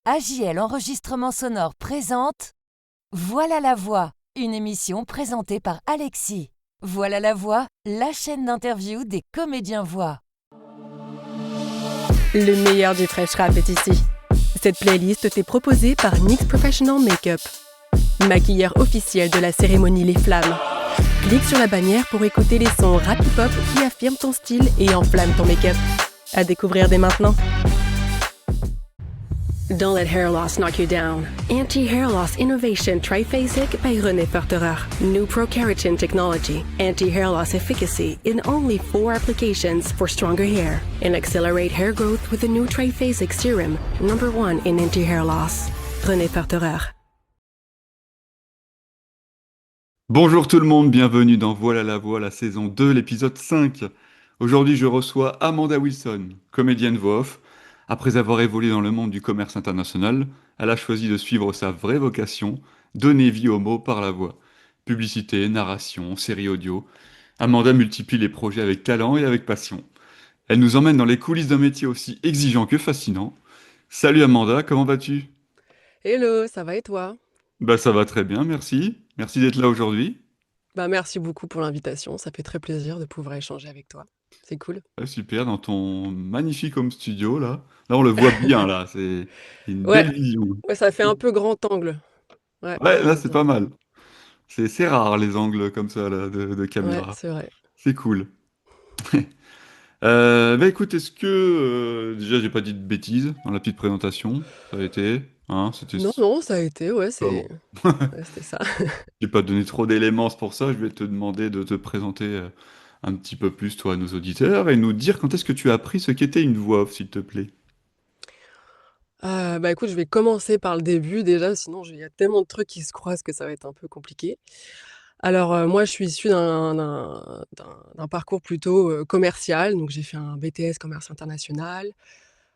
AJL Enregistrement Sonore présente Voilà la voix, une émission présentée par Alexis. Voilà la voix, la chaîne d'interview des comédiens voix. Le meilleur du fresh rap est ici. Cette playlist t'est proposée par NYX Professional Makeup, maquilleur officiel de la cérémonie Les Flammes. Clique sur la bannière pour écouter les sons rap hip-hop qui affirment ton style et enflamment ton make-up. À découvrir dès maintenant. Don't let hair loss knock you down. Anti-hair loss innovation triphasic by René Forterer. New Pro-Keratin technology. Anti-hair loss efficacy in only 4 applications for stronger hair. And accelerate hair growth with the new triphasic serum. Number 1 in anti-hair loss. René Forterer. Bonjour tout le monde, bienvenue dans Voilà la voix, la saison 2, l'épisode 5. Aujourd'hui, je reçois Amanda Wilson, comédienne voix off. Après avoir évolué dans le monde du commerce international, elle a choisi de suivre sa vraie vocation, donner vie aux mots par la voix. Publicité, narration, série audio. Amanda multiplie les projets avec talent et avec passion. Elle nous emmène dans les coulisses d'un métier aussi exigeant que fascinant. Salut Amanda, comment vas-tu? Hello, ça va et toi? Bah ça va très bien, merci. Merci d'être là aujourd'hui. Merci beaucoup pour l'invitation, ça fait très plaisir de pouvoir échanger avec toi. C'est cool. Ouais, super, dans ton magnifique home studio, là. Là, on le voit bien, là. C'est une Ouais, belle vision. ouais, ça fait un peu grand angle. Ouais, Ouais, là, j'aime c'est bien. pas mal. C'est rare, les angles comme ça, là, de Ouais, caméra. c'est vrai. C'est cool. Bah écoute, est-ce que... déjà, j'ai pas dit de bêtises dans la petite présentation. Ça a été, hein, c'était... Non, non, ça a été, ouais, Ah bon. c'était ça. J'ai pas donné trop d'éléments, c'est pour ça. Je vais te demander de te présenter un petit peu plus, toi, à nos auditeurs, et nous dire quand est-ce que tu as appris ce qu'était une voix off, s'il te plaît. Écoute, je vais commencer par le début déjà, sinon il y a tellement de trucs qui se croisent que ça va être un peu compliqué. Alors, moi, je suis issue d'un parcours plutôt, commercial, donc j'ai fait un BTS commerce international.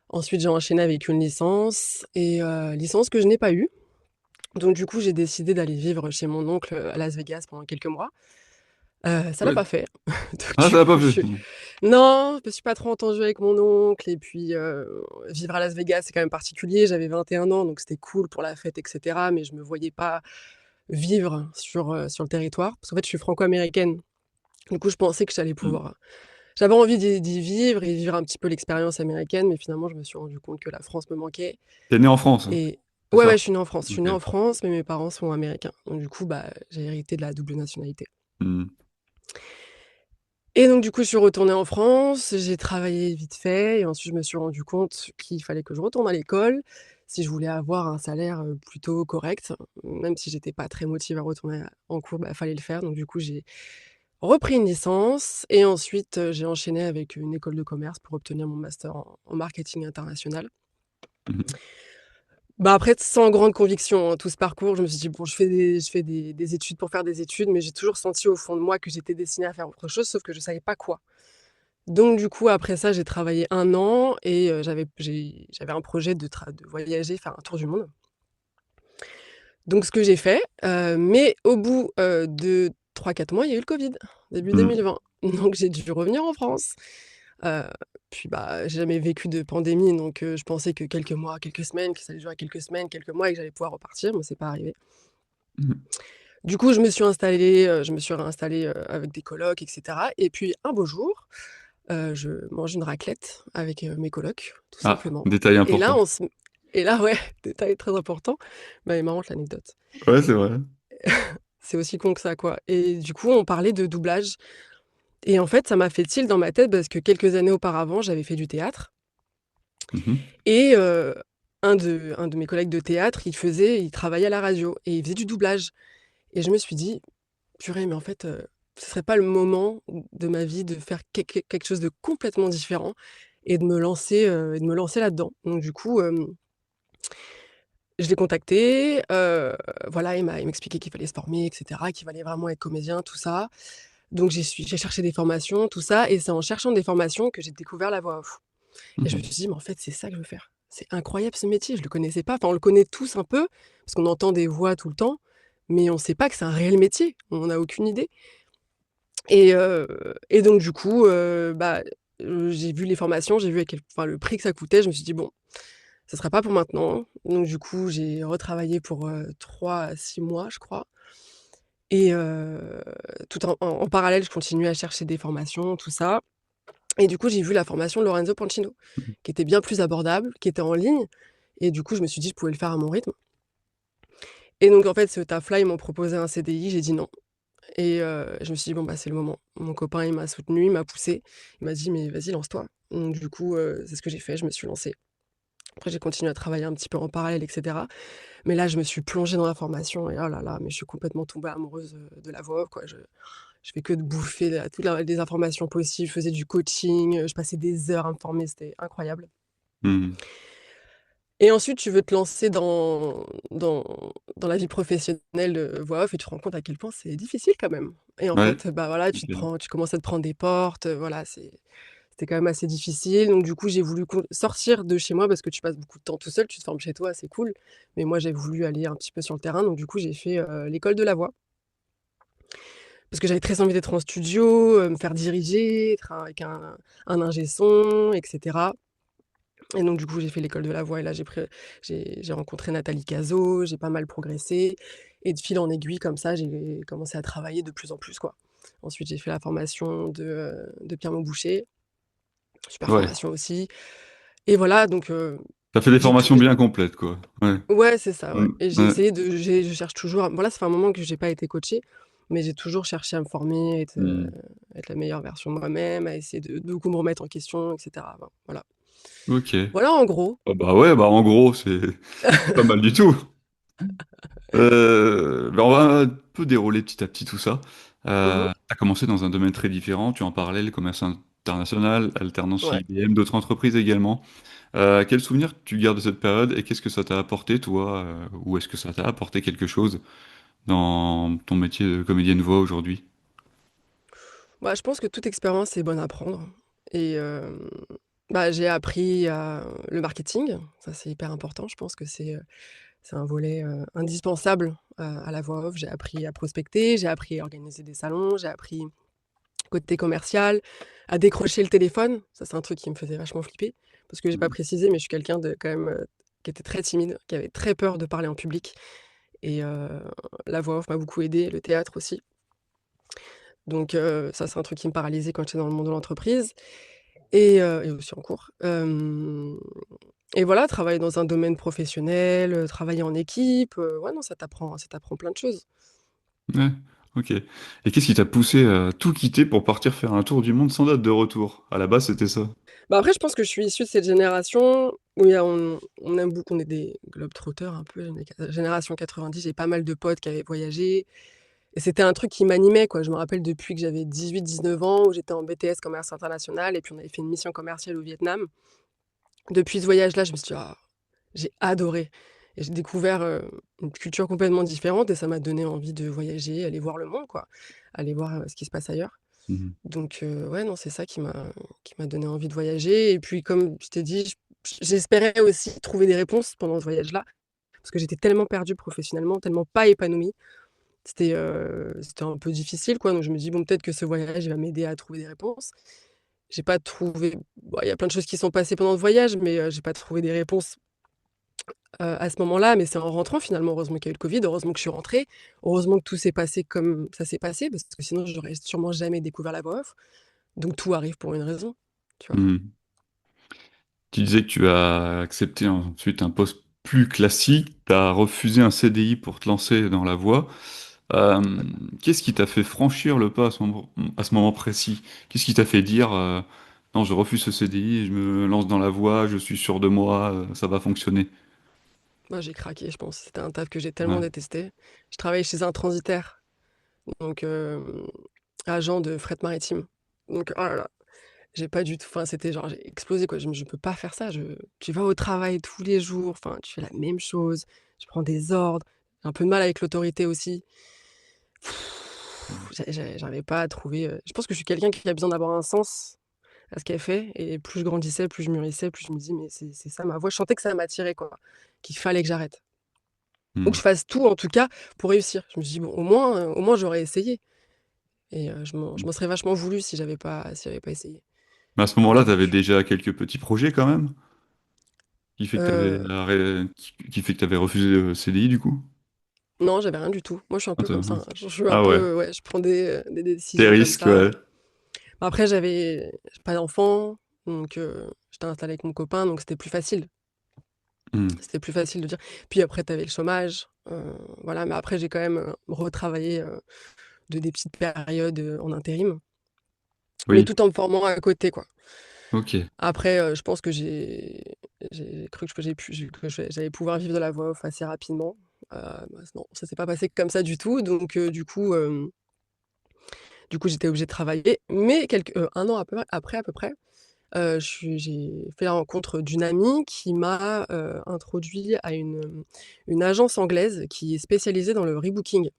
Ensuite, j'ai enchaîné avec une licence et licence que je n'ai pas eue. Donc du coup, j'ai décidé d'aller vivre chez mon oncle, à Las Vegas pendant quelques mois. Ça l'a Ouais. pas fait. Donc Ah, du ça l'a pas coup, fait. non, je me suis pas trop entendue avec mon oncle et puis, vivre à Las Vegas, c'est quand même particulier. J'avais 21 ans, donc c'était cool pour la fête et cetera, mais je me voyais pas vivre sur le territoire. Parce qu'en fait, je suis franco-américaine. Du coup, je pensais que j'allais Hmm. pouvoir j'avais envie d'y vivre et vivre un petit peu l'expérience américaine, mais finalement, je me suis rendu compte que la France me manquait T'es né en France, hein, et c'est ouais, ça? ouais, je suis née en France. Je suis Ok. née en France, mais mes parents sont américains. Donc du coup, j'ai hérité de la double nationalité. Hmm. Et donc du coup, je suis retournée en France, j'ai travaillé vite fait et ensuite je me suis rendu compte qu'il fallait que je retourne à l'école si je voulais avoir un salaire, plutôt correct. Même si j'étais pas très motivée à retourner en cours, fallait le faire. Donc du coup, j'ai repris une licence et ensuite, j'ai enchaîné avec une école de commerce pour obtenir mon master en marketing international. Mhm. Après sans grande conviction, hein, tout ce parcours, je me suis dit: «Bon, je fais des études pour faire des études», mais j'ai toujours senti au fond de moi que j'étais destinée à faire autre chose, sauf que je savais pas quoi. Donc du coup, après ça, j'ai travaillé 1 an et j'avais un projet de voyager, faire un tour du monde. Donc ce que j'ai fait, mais au bout, de 3-4 mois, il y a eu le covid, début Hmm. 2020. Donc j'ai dû revenir en France. Heu, Puis, j'ai jamais vécu de pandémie, donc je pensais que quelques mois, quelques semaines, que ça allait durer quelques semaines, quelques mois et que j'allais pouvoir repartir, mais c'est pas arrivé. Mhm. Du coup, je me suis réinstallée, avec des colocs et cetera et puis un beau jour, je mange une raclette avec, mes colocs, tout Ah, simplement détail et là, important. ouais, détail très important, elle est marrante l'anecdote. Ouais, c'est vrai. C'est aussi con que ça, quoi et du coup, on parlait de doublage et en fait, ça m'a fait tilt dans ma tête parce que quelques années auparavant, j'avais fait du théâtre Mhm. et un de mes collègues de théâtre, il travaillait à la radio et il faisait du doublage et je me suis dit: «Purée, mais en fait, ce serait pas le moment de ma vie de faire quelque chose de complètement différent et de me lancer là-dedans?» Donc du coup, je l'ai contacté, voilà, il m'expliquait qu'il fallait se former et cetera, qu'il fallait vraiment être comédien, tout ça. Donc j'ai cherché des formations, tout ça et c'est en cherchant des formations que j'ai découvert la voix off et je me Mhm. suis dit: «Mais en fait, c'est ça que je veux faire. C'est incroyable ce métier, je le connaissais pas». Enfin, on le connaît tous un peu parce qu'on entend des voix tout le temps, mais on sait pas que c'est un réel métier. On en a aucune idée et donc du coup, j'ai vu les formations, j'ai vu à quel le prix que ça coûtait. Je me suis dit: «Bon, ce sera pas pour maintenant. Donc du coup, j'ai retravaillé pour 3 à 6 mois, je crois. Et tout en parallèle, je continuais à chercher des formations, tout ça. Et du coup, j'ai vu la formation de Lorenzo Pancino, Mhm. qui était bien plus abordable, qui était en ligne. Et du coup, je me suis dit, je pouvais le faire à mon rythme. Et donc, en fait, ce taf-là, ils m'ont proposé un CDI, j'ai dit non. Et je me suis dit: «Bon, bah, c'est le moment». Mon copain, il m'a soutenue, il m'a poussée. Il m'a dit: «Mais vas-y, lance-toi». Donc du coup, c'est ce que j'ai fait, je me suis lancée. Après, j'ai continué à travailler un petit peu en parallèle et cetera. Mais là, je me suis plongée dans la formation et oh là là, mais je suis complètement tombée amoureuse, de la voix off, quoi. Je fais que de bouffer la toutes la les informations possibles. Je faisais du coaching, je passais des heures à me former, c'était incroyable. Mhm. Et ensuite, tu veux te lancer dans la vie professionnelle de voix off et tu te rends compte à quel point c'est difficile quand même. Et en Ouais, fait, bah, voilà, ok. tu commences à te prendre des portes, voilà, c'était quand même assez difficile. Donc du coup, j'ai voulu sortir de chez moi parce que tu passes beaucoup de temps tout seul, tu te formes chez toi, c'est cool. Mais moi, j'ai voulu aller un petit peu sur le terrain. Donc du coup, j'ai fait l'école de la voix parce que j'avais très envie d'être en studio, me faire diriger, être avec un ingé son, etc. Et donc du coup, j'ai fait l'école de la voix et là, j'ai rencontré Nathalie Cazot, j'ai pas mal progressé et de fil en aiguille comme ça, j'ai commencé à travailler de plus en plus, quoi. Ensuite, j'ai fait la formation de Pierre Maubouscher, super Ouais. formation aussi et voilà donc T'as fait des j'ai tout formations bien complètes, quoi. Ouais. ouais, c'est ça, ouais Mm. et j'ai Ouais. essayé je cherche toujours bon là, ça fait un moment que j'ai pas été coachée, mais j'ai toujours cherché à me former, Mm. être la meilleure version de moi-même, à essayer de beaucoup me remettre en question et cetera. Ben, voilà. Ok. Voilà en gros. Oh, bah ouais, bah en gros, c'est pas mal du tout. Bah on va un peu dérouler petit à petit tout ça. Mmh mh. Tu as commencé dans un domaine très différent, tu en parlais, le commerce international, alternance chez Ouais. IBM, d'autres entreprises également. Quel souvenir tu gardes de cette période et qu'est-ce que ça t'a apporté, toi, ou est-ce que ça t'a apporté quelque chose dans ton métier de comédienne voix aujourd'hui? Bah, je pense que toute expérience est bonne à prendre et bah, j'ai appris le marketing, ça c'est hyper important. Je pense que c'est un volet, indispensable, à la voix off. J'ai appris à prospecter, j'ai appris à organiser des salons, j'ai appris côté commercial, à décrocher le téléphone. Ça, c'est un truc qui me faisait vachement flipper parce que j'ai pas Mhm. précisé, mais je suis quelqu'un de quand même, qui était très timide, qui avait très peur de parler en public et la voix off m'a beaucoup aidée, le théâtre aussi. Donc ça, c'est un truc qui me paralysait quand j'étais dans le monde de l'entreprise. Et aussi en cours. Et voilà, travailler dans un domaine professionnel, travailler en équipe, ouais, non, ça t'apprend plein de choses. Ouais, ok. Et qu'est-ce qui t'a poussé à tout quitter pour partir faire un tour du monde sans date de retour? À la base, c'était ça. Bah, après, je pense que je suis issue de cette génération où il y a on aime beaucoup on est des globe-trotters un peu, on est génération 90, j'ai pas mal de potes qui avaient voyagé et c'était un truc qui m'animait, quoi. Je me rappelle depuis que j'avais 18-19 ans où j'étais en BTS commerce international et puis on avait fait une mission commerciale au Vietnam. Depuis ce voyage-là, je me suis dit: «Ah, j'ai adoré» et j'ai découvert, une culture complètement différente et ça m'a donné envie de voyager, aller voir le monde, quoi, aller voir, ce qui se passe ailleurs. Mhm. Donc ouais, non, c'est ça qui m'a donné envie de voyager et puis comme je t'ai dit, j'espérais aussi trouver des réponses pendant ce voyage-là, parce que j'étais tellement perdue professionnellement, tellement pas épanouie. C'était un peu difficile, quoi, donc je me dis: «Bon, peut-être que ce voyage, il va m'aider à trouver des réponses». J'ai pas trouvé bah, il y a plein de choses qui sont passées pendant ce voyage, mais j'ai pas trouvé des réponses à ce moment-là, mais c'est en rentrant finalement, heureusement qu'il y a eu le covid, heureusement que je suis rentrée, heureusement que tout s'est passé comme ça s'est passé, parce que sinon j'aurais sûrement jamais découvert la voix off. Donc tout arrive pour une raison, tu vois? Mhm. Tu disais que tu as accepté ensuite un poste plus classique, tu as refusé un CDI pour te lancer dans la voie. Euh, Ouais. Qu'est-ce qui t'a fait franchir le pas à ce moment précis? Qu'est-ce qui t'a fait dire non, je refuse ce CDI, je me lance dans la voie, je suis sûr de moi, ça va fonctionner. Moi j'ai craqué, je pense. C'était un taf que j'ai tellement Ouais. détesté. Je travaillais chez un transitaire, donc agent de fret maritime. Donc oh là là, j'ai pas du tout enfin c'était genre j'ai explosé quoi. Je peux pas faire ça, tu vas au travail tous les jours, enfin tu fais la même chose, tu prends des ordres, j'ai un peu de mal avec l'autorité aussi. J'arrivais pas à trouver, je pense que je suis quelqu'un qui a besoin d'avoir un sens à ce qu'elle fait et plus je grandissais, plus je mûrissais, plus je me dis: «Mais c'est ça ma voix». Je sentais que ça m'attirait quoi, qu'il fallait que j'arrête ou que Hmm. je fasse tout en tout cas pour réussir. Je me suis dit: «Bon au moins j'aurais essayé» et je m'en serais vachement voulu si j'avais pas essayé. Mais à ce moment-là, tu avais déjà quelques petits projets quand même? Qui fait que Heu, qui fait que t'avais refusé le CDI du coup? non, j'avais rien du tout. Moi, je suis un Ah, peu comme ça, hein. Je suis un ah ouais, peu ouais, je prends des tes décisions comme risques, ça. ouais. Après, j'ai pas d'enfant, donc j'étais installée avec mon copain, donc c'était plus facile. Hmm. C'était plus facile de dire. Puis après, tu avais le chômage, voilà, mais après j'ai quand même, retravaillé, de des petites périodes, en intérim, mais Oui, tout en me formant à côté, quoi. ok. Après, je pense que j'ai cru que j'ai pu que j'allais pouvoir vivre de la voix off assez rapidement. Bah, non, ça s'est pas passé comme ça du tout, donc du coup, j'étais obligée de travailler. Mais 1 an après à peu près, j'ai fait la rencontre d'une amie qui m'a, introduit à une agence anglaise qui est spécialisée dans le rebooking.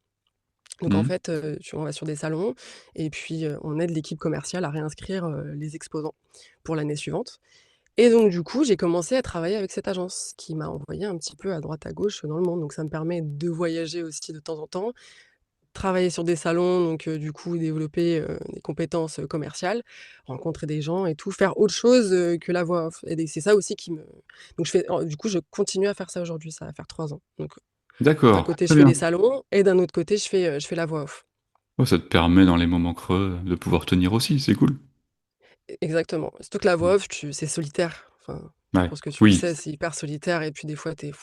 Donc en Hmm. fait, on va sur des salons et puis, on aide l'équipe commerciale à réinscrire, les exposants pour l'année suivante. Et donc du coup, j'ai commencé à travailler avec cette agence qui m'a envoyée un petit peu à droite à gauche dans le monde. Donc ça me permet de voyager aussi de temps en temps, travailler sur des salons, donc du coup développer, des compétences, commerciales, rencontrer des gens et tout, faire autre chose, que la voix off. Et c'est ça aussi qui me donc je fais du coup, je continue à faire ça aujourd'hui, ça va faire 3 ans. Donc d'un D'accord, côté, je très fais bien. des salons et d'un autre côté, je fais la voix off. Oh, ça te permet dans les moments creux de pouvoir tenir aussi, c'est cool. Exactement. Surtout que la voix off, c'est solitaire. Enfin, je Ouais, pense que tu le oui, sais, c'est hyper solitaire et puis des fois, tu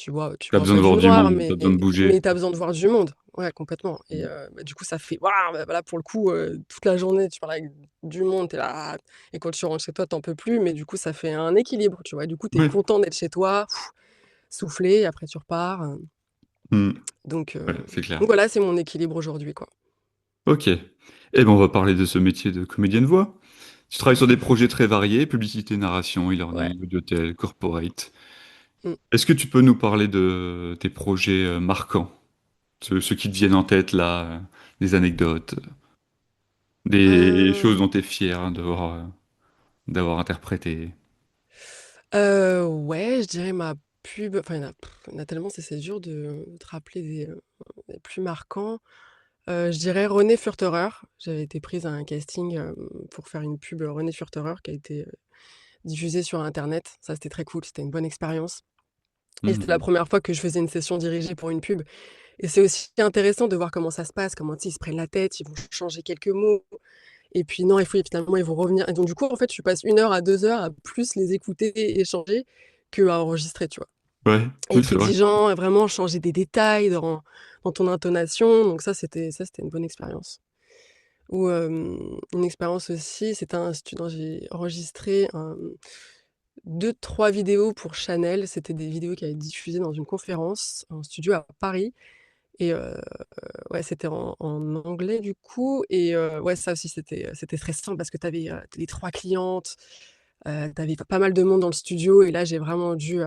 t'as vois besoin de pas du voir du noir, monde, t'as besoin de bouger. mais tu as besoin de voir du monde. Ouais, complètement. Et bah, du coup, ça fait waouh, bah, voilà, pour le coup, toute la journée, tu parles avec du monde, tu es là et quand tu rentres chez toi, tu en peux plus, mais du coup, ça fait un équilibre, tu vois? Du coup, tu es Ouais. content d'être chez toi, souffler et après tu repars, Hmm. donc Ouais, c'est clair. donc voilà, c'est mon équilibre aujourd'hui, quoi. Ok. Eh ben, on va parler de ce métier de comédienne voix. Tu travailles sur des projets très variés, publicité, narration, Ouais. e-learning, audiotel, corporate. Mmh. Est-ce que tu peux nous parler de tes projets marquants? Ceux qui te viennent en tête là, des anecdotes, des choses dont tu es fier d'avoir interprété. Ouais, je dirais ma pub enfin, il y en a tellement, c'est dur de te rappeler des plus marquants. Je dirais René Furterer. J'avais été prise à un casting, pour faire une pub, René Furterer qui a été, diffusée sur internet. Ça, c'était très cool, c'était une bonne expérience et c'était la Mhm. première fois que je faisais une session dirigée pour une pub et c'est aussi intéressant de voir comment ça se passe, comment, tu sais, ils se prennent la tête, ils vont changer quelques mots et puis non, finalement, ils vont revenir et donc du coup, en fait, tu passes 1 heure à 2 heures à plus les écouter et échanger qu'à enregistrer, tu vois? Ouais, Et oui, être c'est vrai. exigeant et vraiment changer des détails dans ton intonation, donc ça, c'était une bonne expérience. Ou, une expérience aussi, c'était un stu non, j'ai enregistré 2-3 vidéos pour Chanel. C'était des vidéos qui avaient diffusées dans une conférence, en studio à Paris et ouais, c'était en anglais du coup et ouais, ça aussi c'était stressant parce que tu avais, les 3 clientes, tu avais pas mal de monde dans le studio et là, j'ai vraiment dû,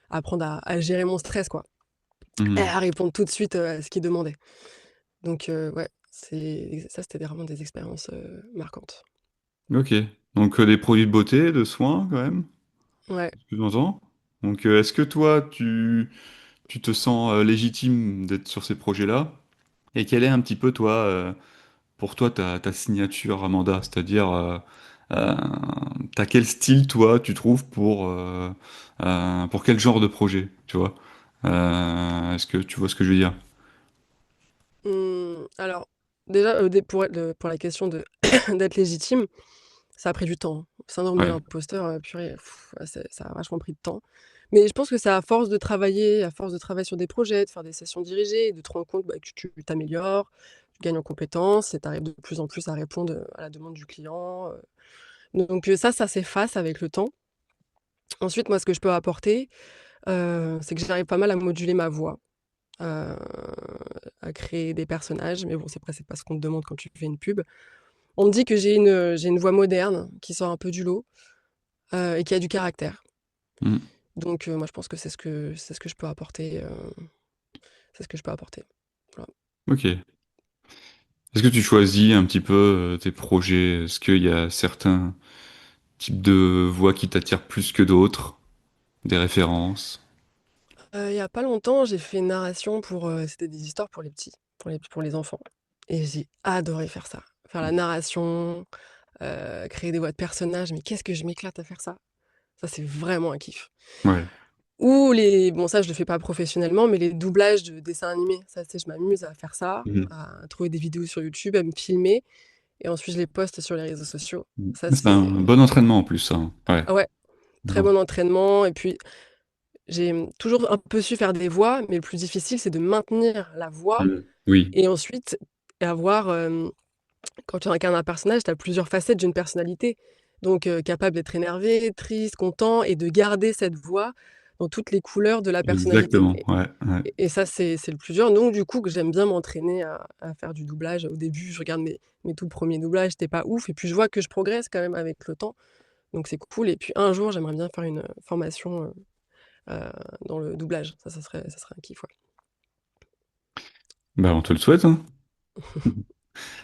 apprendre à gérer mon stress, quoi et Mhm. à répondre tout de suite, à ce qu'ils demandaient. Donc ouais, c'était vraiment des expériences, marquantes. Ok. Donc des produits de beauté, de soins quand même, Ouais. ce que j'entends. Donc est-ce que toi, tu te sens légitime d'être sur ces projets-là? Et quelle est un petit peu, toi, pour toi, ta signature, Amanda? C'est-à-dire, euh, t'as quel style, toi, tu trouves pour quel genre de projet, tu vois? Est-ce que tu vois ce que je veux dire? Alors déjà, pour la question de d'être légitime, ça a pris du temps, hein. Le syndrome de Ouais. l'imposteur, purée, ouais, ça a vachement pris de temps. Mais je pense que c'est à force de travailler, à force de travailler sur des projets, de faire des sessions dirigées, de te rendre compte, bah, que tu t'améliores, tu gagnes en compétences et tu arrives de plus en plus à répondre, à la demande du client, donc ça s'efface avec le temps. Ensuite, moi, ce que je peux apporter, c'est que j'arrive pas mal à moduler ma voix, heu, à créer des personnages, mais bon, c'est pas ce qu'on te demande quand tu fais une pub. On me dit que j'ai une voix moderne qui sort un peu du lot, et qui a du caractère. Mm. Donc moi je pense que c'est ce que je peux apporter, c'est ce que je peux apporter. Voilà. Ok. Est-ce que tu choisis un petit peu tes projets? Est-ce qu'il y a certains types de voix qui t'attirent plus que d'autres? Des références? Il y a pas longtemps, j'ai fait une narration c'était des histoires pour les petits, pour les enfants et j'ai adoré faire ça. Faire la narration, créer des voix de personnages, mais qu'est-ce que je m'éclate à faire ça! Ça, c'est vraiment un kiff. Ouais. Ou bon, ça, je le fais pas professionnellement, mais les doublages de dessins animés. Ça, tu sais, je m'amuse à faire ça, Mhm. à trouver des vidéos sur YouTube, à me filmer, et ensuite je les poste sur les réseaux sociaux. Ça, C'est un c'est... bon entraînement en plus, ça, hein. Ouais. Ah ouais, très Non. bon entraînement. Et puis, j'ai toujours un peu su faire des voix, mais le plus difficile, c'est de maintenir la voix Oui, et ensuite avoir, quand tu incarnes un personnage, tu as plusieurs facettes d'une personnalité. Donc, capable d'être énervé, triste, content et de garder cette voix dans toutes les couleurs de la personnalité. exactement. Ouais, ouais. Et ça, c'est le plus dur. Donc, du coup, que j'aime bien m'entraîner à faire du doublage. Au début, je regarde mes tout premiers doublages, c'était pas ouf. Et puis, je vois que je progresse quand même avec le temps. Donc, c'est cool. Et puis, un jour, j'aimerais bien faire une formation dans le doublage. Ça serait un kiff, ouais. Bah, on te le souhaite, hein.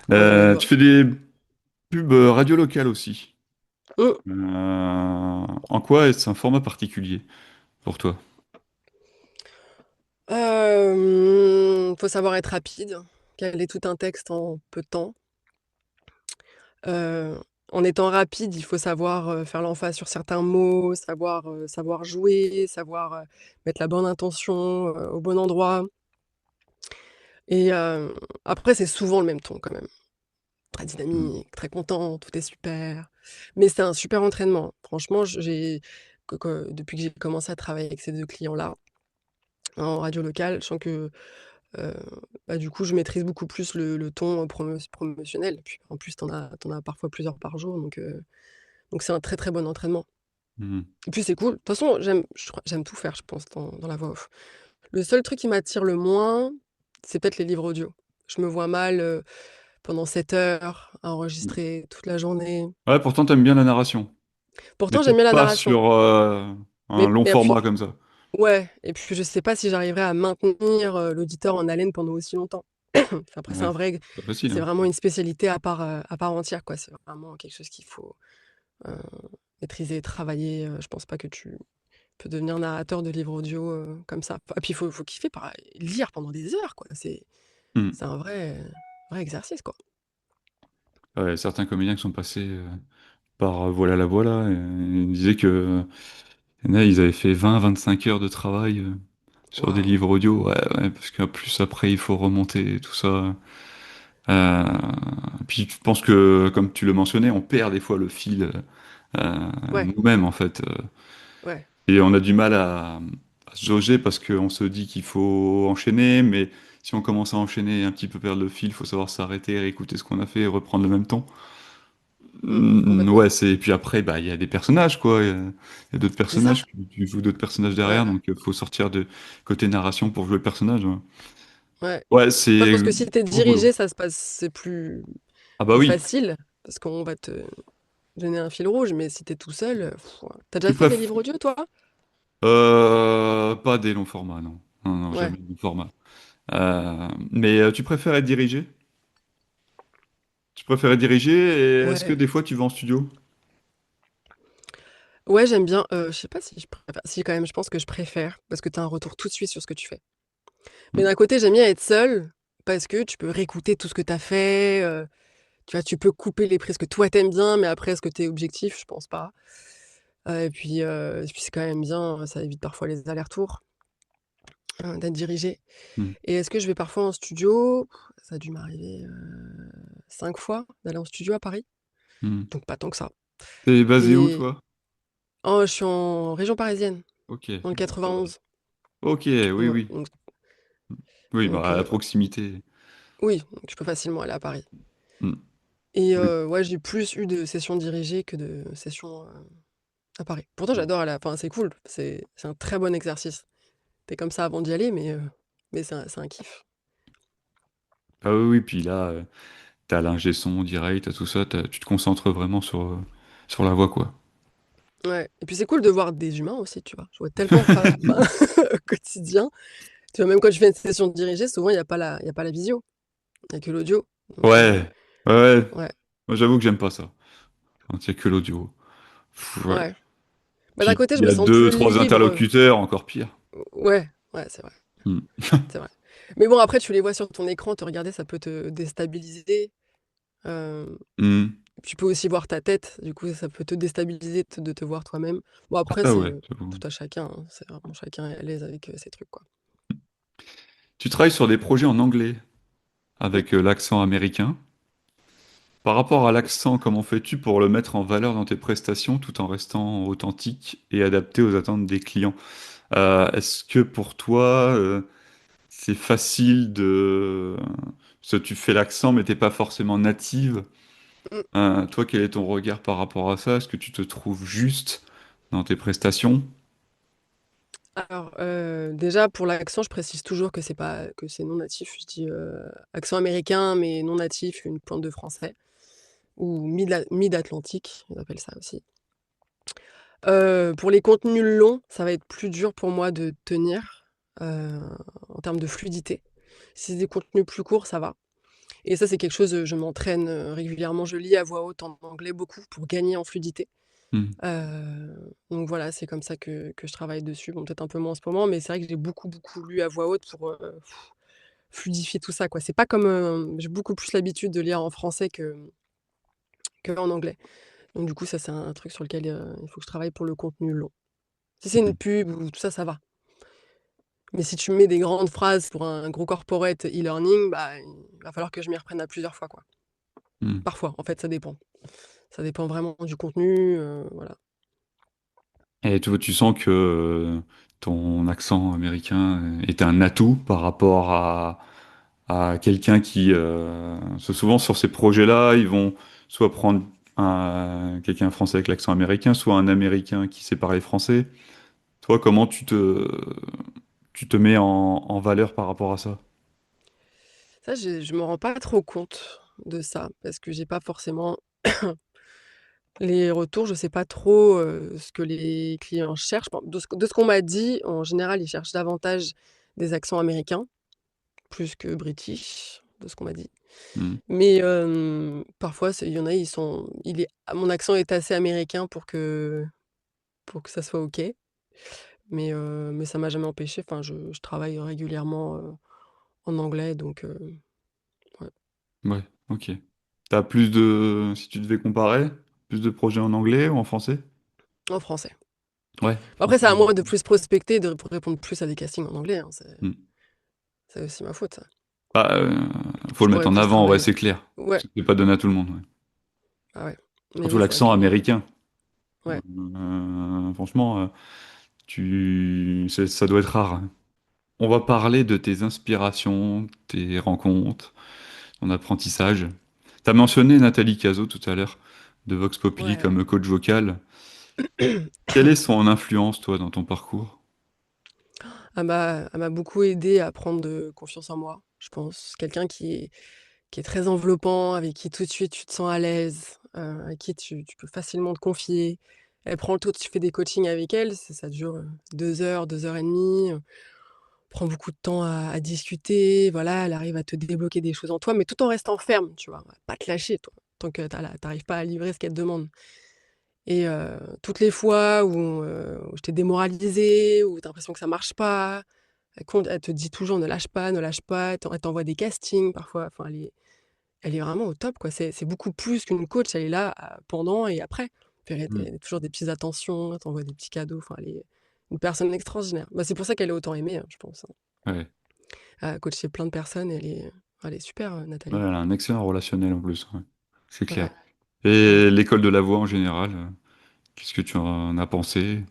On croise les Tu doigts. fais des pubs radio locales aussi. Hum. En quoi est-ce un format particulier pour toi? Faut savoir être rapide, caler tout un texte en peu de temps. Heu, En étant rapide, il faut savoir, faire l'emphase sur certains mots, savoir jouer, savoir, mettre la bonne intention, au bon endroit et après c'est souvent le même ton quand même. Très Mm. dynamique, très content, tout est super. Mais c'est un super entraînement. Franchement, j'ai que depuis que j'ai commencé à travailler avec ces 2 clients-là, en radio locale, je sens que, heu, bah, du coup, je maîtrise beaucoup plus le ton, promotionnel. Puis en plus, tu en as parfois plusieurs par jour, donc c'est un très, très bon entraînement. Mm. Et puis c'est cool. De toute façon, j'aime tout faire, je pense, dans la voix off. Le seul truc qui m'attire le moins, c'est peut-être les livres audio. Je me vois mal, pendant 7 heures à enregistrer toute la journée. Ouais, pourtant, t'aimes bien la narration. Mais Pourtant, j'aime bien peut-être la pas narration. sur un long Mais appui format comme ça. Ouais, et puis je sais pas si j'arriverai à maintenir, l'auditeur en haleine pendant aussi longtemps. Après Ouais, c'est pas facile, c'est hein. vraiment une spécialité à part entière, quoi. C'est vraiment quelque chose qu'il faut, heu, maîtriser, travailler, je pense pas que tu peux devenir narrateur de livres audio, comme ça. Et puis il faut kiffer par lire pendant des heures, quoi. Mm. C'est un vrai exercice, quoi. Ouais, certains comédiens qui sont passés par Voilà la Voilà, ils disaient que il y en a, ils avaient fait 20-25 heures de travail sur des Waouh! livres audio. Ouais, ouais, parce qu'en plus, après, il faut remonter tout ça. Euh, Puis je pense que, comme tu le mentionnais, on perd des fois le fil Ouais, nous-mêmes, en fait. ouais. Et on a du mal à se jauger parce qu'on se dit qu'il faut enchaîner, mais si on commence à enchaîner et un petit peu perdre le fil, il faut savoir s'arrêter, réécouter ce qu'on a fait et reprendre le même ton. Complètement. Ouais, et puis après, bah, il y a des personnages, quoi. Il y a d'autres C'est ça. personnages, tu joues d'autres personnages Ouais, derrière, donc il faut sortir de côté narration pour jouer le personnage. Ouais, ouais. ouais, Après, je c'est pense que si tu es gros boulot. dirigé, c'est Ah bah plus oui. facile parce qu'on va te donner un fil rouge, mais si tu es tout seul, tu Tu déjà fait des préfères livres audio, toi? pas des longs formats, non. Non, non, Ouais. jamais de long format. Mais tu préfères être dirigé? Tu préfères être dirigé et est-ce que Ouais. des fois tu vas en studio? Ouais, j'aime bien, je sais pas si je préfère si quand même, je pense que je préfère parce que tu as un retour tout de suite sur ce que tu fais. Mais Hmm. d'un côté, j'aime bien être seule parce que tu peux réécouter tout ce que tu as fait, tu vois? Tu peux couper les prises que toi tu aimes bien, mais après est-ce que tu es objectif? Je pense pas. Et puis c'est quand même bien, ça évite parfois les allers-retours, d'être dirigé. Hmm. Et est-ce que je vais parfois en studio? Ça a dû m'arriver, 5 fois d'aller en studio à Paris, Hmm. donc pas tant que ça. T'es basé où, Et toi? oh, je suis en région parisienne, Ok, dans le bon, ça va. 91. Ok, oui, Ouais, oui. donc Oui, bah, donc à la proximité. oui, donc je peux facilement aller à Paris. Hmm. Et Oui. ouais, j'ai plus eu de sessions dirigées que de sessions, à Paris. Pourtant j'adore aller enfin c'est cool, c'est un très bon exercice. Tu comme ça avant d'y aller, mais c'est un kiff. Ah oui, oui, puis là, t'as l'ingé son direct, t'as tout ça, tu te concentres vraiment sur la voix, quoi. Ouais, et puis c'est cool de voir des humains aussi, tu vois? Je vois tellement pas enfin au quotidien. Tu vois, même quand je fais une session dirigée, souvent il y a pas la visio, il y a que l'audio. Donc Ouais, ouais, ouais. ouais, Moi, j'avoue que j'aime pas ça, quand il y a que l'audio. Ouais. ouais. Bah, d'un Puis côté, je il y me a sens deux, plus trois libre. interlocuteurs, encore pire. Ouais, ouais, c'est vrai, Hmm. c'est vrai. Mais bon, après, tu les vois sur ton écran, te regarder, ça peut te déstabiliser. Hem, Hmm. Tu peux aussi voir ta tête, du coup, ça peut te déstabiliser de te voir toi-même. Bon, après, Ah c'est ouais, j'avoue. tout à chacun, hein, c'est vraiment chacun est à l'aise avec ses trucs, quoi. Tu travailles sur des projets en anglais Mm. avec l'accent américain. Par rapport à l'accent, comment fais-tu pour le mettre en valeur dans tes prestations tout en restant authentique et adapté aux attentes des clients? Est-ce que pour toi, c'est facile de... Parce que tu fais l'accent, mais t'es pas forcément native. Mm. Toi, quel est ton regard par rapport à ça? Est-ce que tu te trouves juste dans tes prestations? Alors, déjà pour l'accent, je précise toujours que c'est non natif. Je dis, accent américain, mais non natif, une pointe de français ou mid-atlantique, ils appellent ça aussi. Pour les contenus longs, ça va être plus dur pour moi de tenir, heu, en termes de fluidité. Si c'est des contenus plus courts, ça va et ça, c'est quelque chose, je m'entraîne, régulièrement. Je lis à voix haute en anglais beaucoup pour gagner en fluidité. Hmm. Donc voilà, c'est comme ça que je travaille dessus. Bon, peut-être un peu moins en ce moment, mais c'est vrai que j'ai beaucoup, beaucoup lu à voix haute pour, fluidifier tout ça, quoi. C'est pas comme, j'ai beaucoup plus l'habitude de lire en français qu'en anglais. Donc du coup, ça, c'est un truc sur lequel, il faut que je travaille pour le contenu long. Si c'est une pub ou tout ça, ça va. Mais si tu mets des grandes phrases pour un gros corporate e-learning, bah, il va falloir que je m'y reprenne à plusieurs fois, quoi. Hmm. Parfois, en fait, ça dépend. Ça dépend vraiment du contenu, voilà. Et tu sens que ton accent américain est un atout par rapport à quelqu'un qui... souvent sur ces projets-là, ils vont soit prendre quelqu'un français avec l'accent américain, soit un américain qui sait parler français. Toi, comment tu te mets en valeur par rapport à ça? Ça, je me rends pas trop compte de ça parce que j'ai pas forcément les retours. Je sais pas trop, ce que les clients cherchent. Bon, de ce qu'on m'a dit, en général, ils cherchent davantage des accents américains, plus que british, de ce qu'on m'a dit. Hmm. Mais parfois, il y en a, mon accent est assez américain pour que ça soit OK. Mais ça m'a jamais empêché. Enfin, je travaille régulièrement, en anglais donc ouais. Ouais, ok. T'as plus de... Si tu devais comparer, plus de projets en anglais ou en français? En français. Ouais, Après, français. c'est à moi de plus prospecter, pour répondre plus à des castings en anglais, hein, Hmm. c'est aussi ma faute ça. Bah, faut Je le mettre pourrais en plus avant, ouais, travailler. c'est clair. Ouais, C'est pas donné à tout le monde, ouais. ah ouais. Mais Surtout oui, il faudrait que l'accent je américain. ouais. Franchement, ça doit être rare. On va parler de tes inspirations, tes rencontres, ton apprentissage. T'as mentionné Nathalie Cazot tout à l'heure, de Vox Populi Ouais. comme coach vocal. Quelle est son influence, toi, dans ton parcours? Elle m'a beaucoup aidée à prendre de confiance en moi, je pense. Quelqu'un qui est très enveloppant, avec qui tout de suite tu te sens à l'aise, à qui tu peux facilement te confier. Elle prend le temps, tu fais des coachings avec elle, ça dure, 2 heures, 2 heures et demie. Prend beaucoup de temps à discuter, voilà, elle arrive à te débloquer des choses en toi, mais tout en restant ferme, tu vois? Elle va pas te lâcher, toi, tant que tu pas à livrer ce qu'elle te demande et toutes les fois où je t'ai démoralisée, où tu as l'impression que ça marche pas, elle te dit toujours: ne lâche pas», elle t'envoie des castings parfois, enfin elle est vraiment au top, quoi. C'est beaucoup plus qu'une coach, elle est là, pendant et après. Puis Hmm. elle a toujours des petites attentions, elle t'envoie des petits cadeaux, enfin elle est une personne extraordinaire. Bah, c'est pour ça qu'elle est autant aimée, hein, je pense, hein. Ouais. Elle a coaché plein de personnes, elle est super, Ouais, Nathalie. elle a un excellent relationnel en plus, ouais. C'est clair. Ouais, ouais. Et l'école de la voix en général, qu'est-ce que tu en as pensé?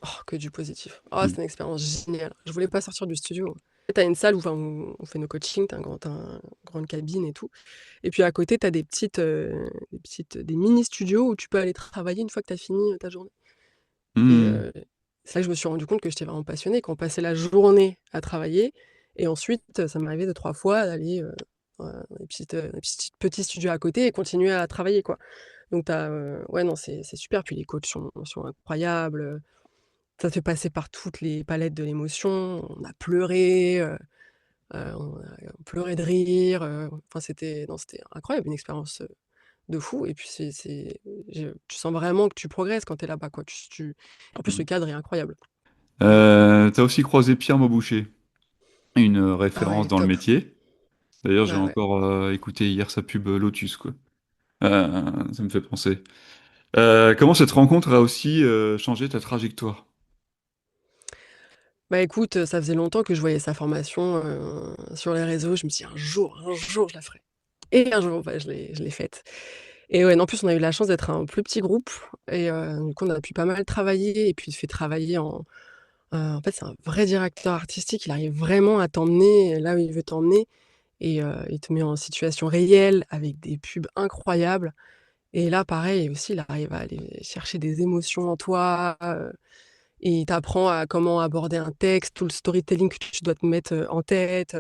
Oh, que du positif. Oh, Hmm. c'était une expérience géniale. Je voulais pas sortir du studio. Tu as une salle où, enfin, où on fait nos coachings, tu un grande cabine et tout et puis à côté, tu as des mini studios où tu peux aller travailler une fois que tu as fini, ta journée et Hmm. c'est là que je me suis rendu compte que j'étais vraiment passionnée, qu'on passait la journée à travailler et ensuite, ça m'est arrivé 2-3 fois d'aller, dans des petits studios à côté et continuer à travailler, quoi. Donc ouais, non, c'est super. Puis les coachs sont incroyables, ça te fait passer par toutes les palettes de l'émotion. On a pleuré, on pleurait de rire, enfin c'était non, c'était incroyable, une expérience, de fou et puis tu sens vraiment que tu progresses quand tu es là-bas, quoi. En plus, le cadre est incroyable. T'as aussi croisé Pierre Mauboucher, une Ah ouais, il référence est dans le top. métier. D'ailleurs, j'ai Ouais, ouais. encore écouté hier sa pub Lotus, quoi. Ça me fait penser. Comment cette rencontre a aussi changé ta trajectoire? Bah, écoute, ça faisait longtemps que je voyais sa formation, sur les réseaux. Je me suis dit: un jour, je la ferai» et un jour, bah, je l'ai faite et ouais, non, en plus, on a eu la chance d'être un plus petit groupe et du coup, on a pu pas mal travailler et puis il te fait travailler en fait, c'est un vrai directeur artistique. Il arrive vraiment à t'emmener là où il veut t'emmener et il te met en situation réelle avec des pubs incroyables et là, pareil aussi, il arrive à aller chercher des émotions en toi, et il t'apprend à comment aborder un texte, tout le storytelling que tu dois te mettre, en tête,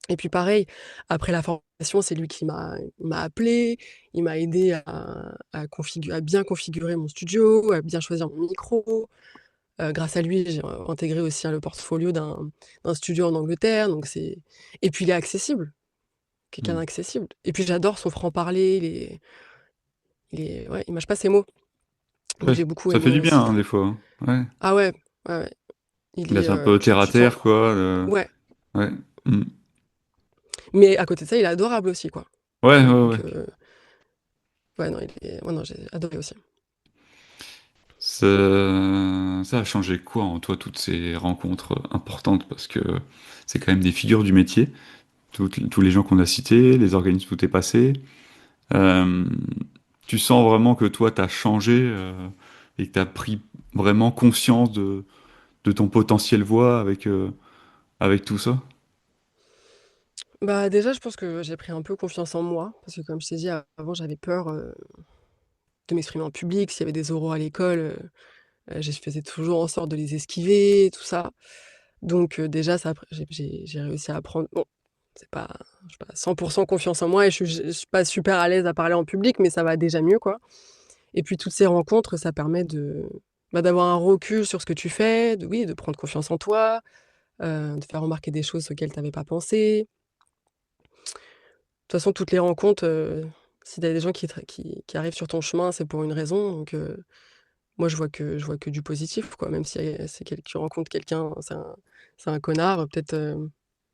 et puis pareil, après la formation, c'est lui qui m'a appelé, il m'a aidé à bien configurer mon studio, à bien choisir mon micro. Grâce à lui, j'ai intégré aussi, hein, le portfolio d'un studio en Angleterre, donc c'est et puis il est accessible, quelqu'un Hmm. d'accessible et puis j'adore son franc-parler, ouais, il mâche pas ses mots, donc Ouais, j'ai beaucoup ça fait aimé du bien, aussi. hein, des fois, hein. Ouais. Ah ouais, ouais, ouais, il est, D'être un peu terre à tu sens terre, quoi. ouais, Ouais. Hmm. mais à côté de ça, il est adorable aussi, quoi, Ouais, ouais, donc ouais. ouais, non, ouais, non, j'ai adoré aussi. Ça a changé quoi en toi, toutes ces rencontres importantes? Parce que c'est quand même des figures du métier. Tous les gens qu'on a cités, les organismes où t'es passé. Euh, Tu sens vraiment que toi, t'as changé et que t'as pris vraiment conscience de ton potentiel voix avec tout ça? Bah, déjà, je pense que j'ai pris un peu confiance en moi parce que comme je t'ai dit avant, j'avais peur, de m'exprimer en public. S'il y avait des oraux à l'école, je faisais toujours en sorte de les esquiver, tout ça. Donc déjà ça j'ai réussi à apprendre bon, c'est pas j'ai pas 100 confiance en moi et je suis pas super à l'aise à parler en public, mais ça va déjà mieux, quoi et puis toutes ces rencontres, ça permet d'avoir un recul sur ce que tu fais, de prendre confiance en toi, de faire remarquer des choses auxquelles tu avais pas pensé. De toute façon, toutes les rencontres, si tu as des gens qui arrivent sur ton chemin, c'est pour une raison, donc moi je vois que du positif, quoi, même si, c'est tu rencontres quelqu'un, c'est un connard, peut-être,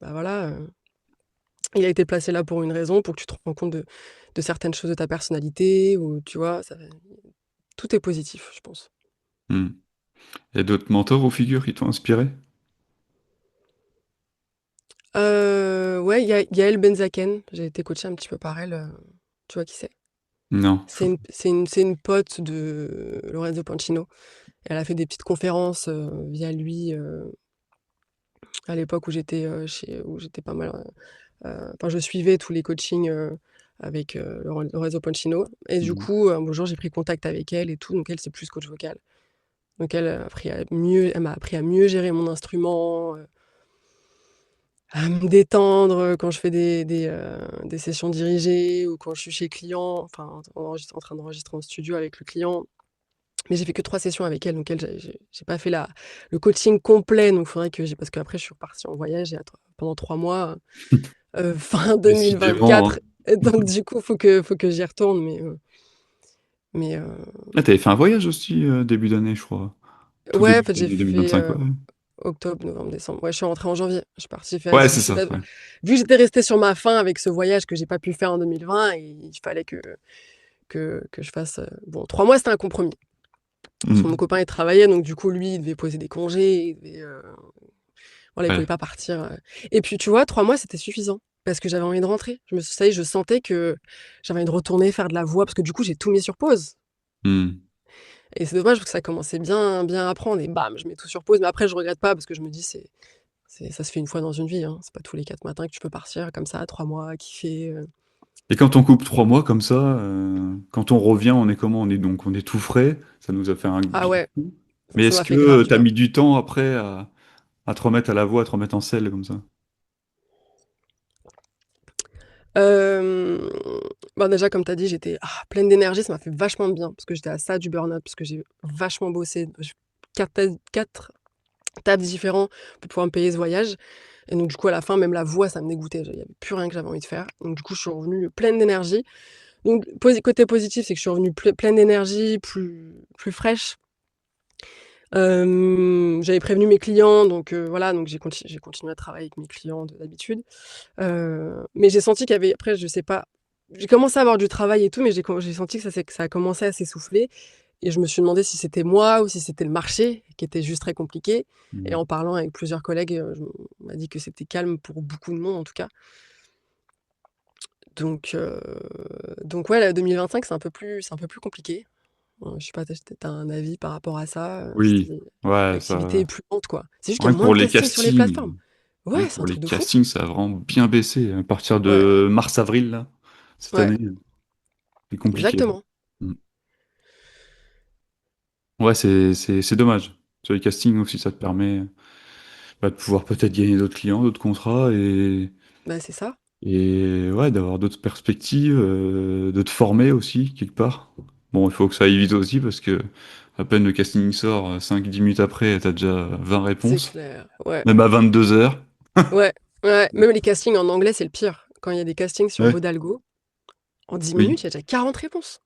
bah, voilà, il a été placé là pour une raison, pour que tu te rends compte de certaines choses de ta personnalité ou tu vois? Tout est positif, je pense. Hmm. Il y a d'autres mentors ou figures qui t'ont inspiré? Ouais, il y a Yael Benzaken, j'ai été coachée un petit peu par elle, tu vois qui c'est? Non. C'est une pote de Lorenzo Pancino. Elle a fait des petites conférences, via lui, à l'époque où j'étais pas mal, enfin je suivais tous les coachings, avec, Lorenzo Pancino et du Mhm. coup, un beau jour j'ai pris contact avec elle et tout, donc elle c'est plus coach vocal. Donc elle m'a appris à mieux gérer mon instrument, à me détendre, quand je fais des sessions dirigées ou quand je suis chez le client, enfin en train d'enregistrer en studio avec le client. Mais j'ai fait que 3 sessions avec elle, donc elle, j'ai pas fait le coaching complet, donc faudrait que j'ai parce qu'après je suis repartie en voyage pendant 3 mois, fin Décidément, 2024 hein. et donc du coup, faut que j'y retourne, mais Ah, t'avais fait un voyage aussi début d'année, je crois. Tout ouais, en début fait, j'ai d'année fait, 2025, ouais. octobre, novembre, décembre. Ouais, je suis rentrée en janvier. Je suis partie faire Ouais, je c'est me suis ça. pas Ouais. vu que j'étais restée sur ma faim avec ce voyage que j'ai pas pu faire en 2020 et il fallait que je fasse, bon 3 mois, c'était un compromis. Parce que mon Hmm. copain, il travaillait, donc du coup, lui, il devait poser des congés, voilà, il pouvait Ouais. pas partir, et puis, tu vois, 3 mois, c'était suffisant parce que j'avais envie de rentrer. Ça y est, je sentais que j'avais envie de retourner faire de la voix parce que, du coup, j'ai tout mis sur pause Hmm. et c'est dommage parce que ça commençait bien bien à prendre et bam, je mets tout sur pause. Mais après, je regrette pas parce que je me dis: ça se fait une fois dans une vie, hein. C'est pas tous les 4 matins que tu peux partir comme ça, 3 mois, kiffer, Et quand on coupe 3 mois comme ça, quand on revient, on est comment? On est tout frais. Ça nous a fait un Ah bien ouais, fou. Mais ça est-ce m'a fait que grave du tu as bien. mis du temps après à te remettre à la voix, à te remettre en selle comme ça? Hem, bah, déjà, comme tu as dit, j'étais, pleine d'énergie, ça m'a fait vachement de bien parce que j'étais à ça du burn-out, parce que j'ai vachement bossé. J'ai 4 tafs différents pour pouvoir me payer ce voyage et donc du coup, à la fin, même la voix, ça me dégoûtait. Il y avait plus rien que j'avais envie de faire. Donc du coup, je suis revenue pleine d'énergie. Donc côté positif, c'est que je suis revenue pleine d'énergie, plus fraîche. J'avais prévenu mes clients, donc voilà, donc j'ai continué à travailler avec mes clients d'habitude. Mais j'ai senti qu'il y avait après je sais pas, j'ai commencé à avoir du travail et tout, mais j'ai senti que ça a commencé à s'essouffler et je me suis demandé si c'était moi ou si c'était le marché qui était juste très compliqué et Mmh. en parlant avec plusieurs collègues, on m'a dit que c'était calme pour beaucoup de monde en tout cas. Donc heu, donc ouais, là 2025 c'est un peu plus compliqué. Je sais pas, tu as un avis par rapport à ça, Oui, si ouais, l'activité est ça plus lente quoi? C'est juste qu'il y rien a que moins pour de les castings sur les plateformes. castings rien Ouais, que c'est un pour les truc de fou. castings, ça a vraiment bien baissé à partir Ouais, de mars-avril, là, cette ouais, année, c'est compliqué. exactement. Mmh. Ouais, c'est dommage. Sur les castings aussi, ça te permet, bah, de pouvoir peut-être gagner d'autres clients, d'autres contrats Bah, c'est ça. et ouais, d'avoir d'autres perspectives, de te former aussi quelque part. Bon, il faut que ça aille vite aussi parce que à peine le casting sort, 5-10 minutes après, t'as déjà 20 C'est réponses, clair. Ouais, même à 22 heures. ouais, ouais. Même les castings en anglais, c'est le pire. Quand il y a des castings sur Ouais, Bodalgo, en 10 oui, minutes, il y a déjà 40 réponses.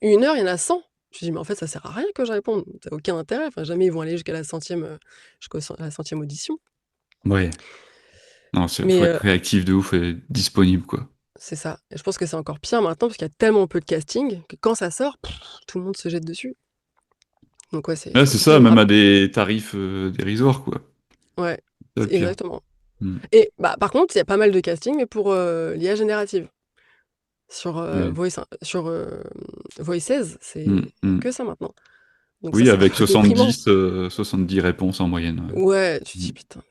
1 heure, il y en a 100. Je me dis: «Mais en fait, ça sert à rien que je réponde. Ça a aucun intérêt». Enfin, jamais ils vont aller jusqu'à la centième, la centième audition. ouais. Non, Mais faut être réactif de ouf et disponible, quoi. c'est ça et je pense que c'est encore pire maintenant parce qu'il y a tellement peu de casting que quand ça sort, tout le monde se jette dessus. Donc ouais, Ouais, c'est c'est compliqué. ça, même à des tarifs dérisoires, quoi. Ouais, C'est le c'est pire. exactement Mm. et bah, par contre, il y a pas mal de casting mais pour, l'IA générative. Sur, Ouais. Voices, Mm, il y a mm. que ça maintenant. Donc ça, Oui, c'est un avec peu déprimant. 70 réponses en moyenne. Ouais, tu te Ouais. dis: Mm. «Putain,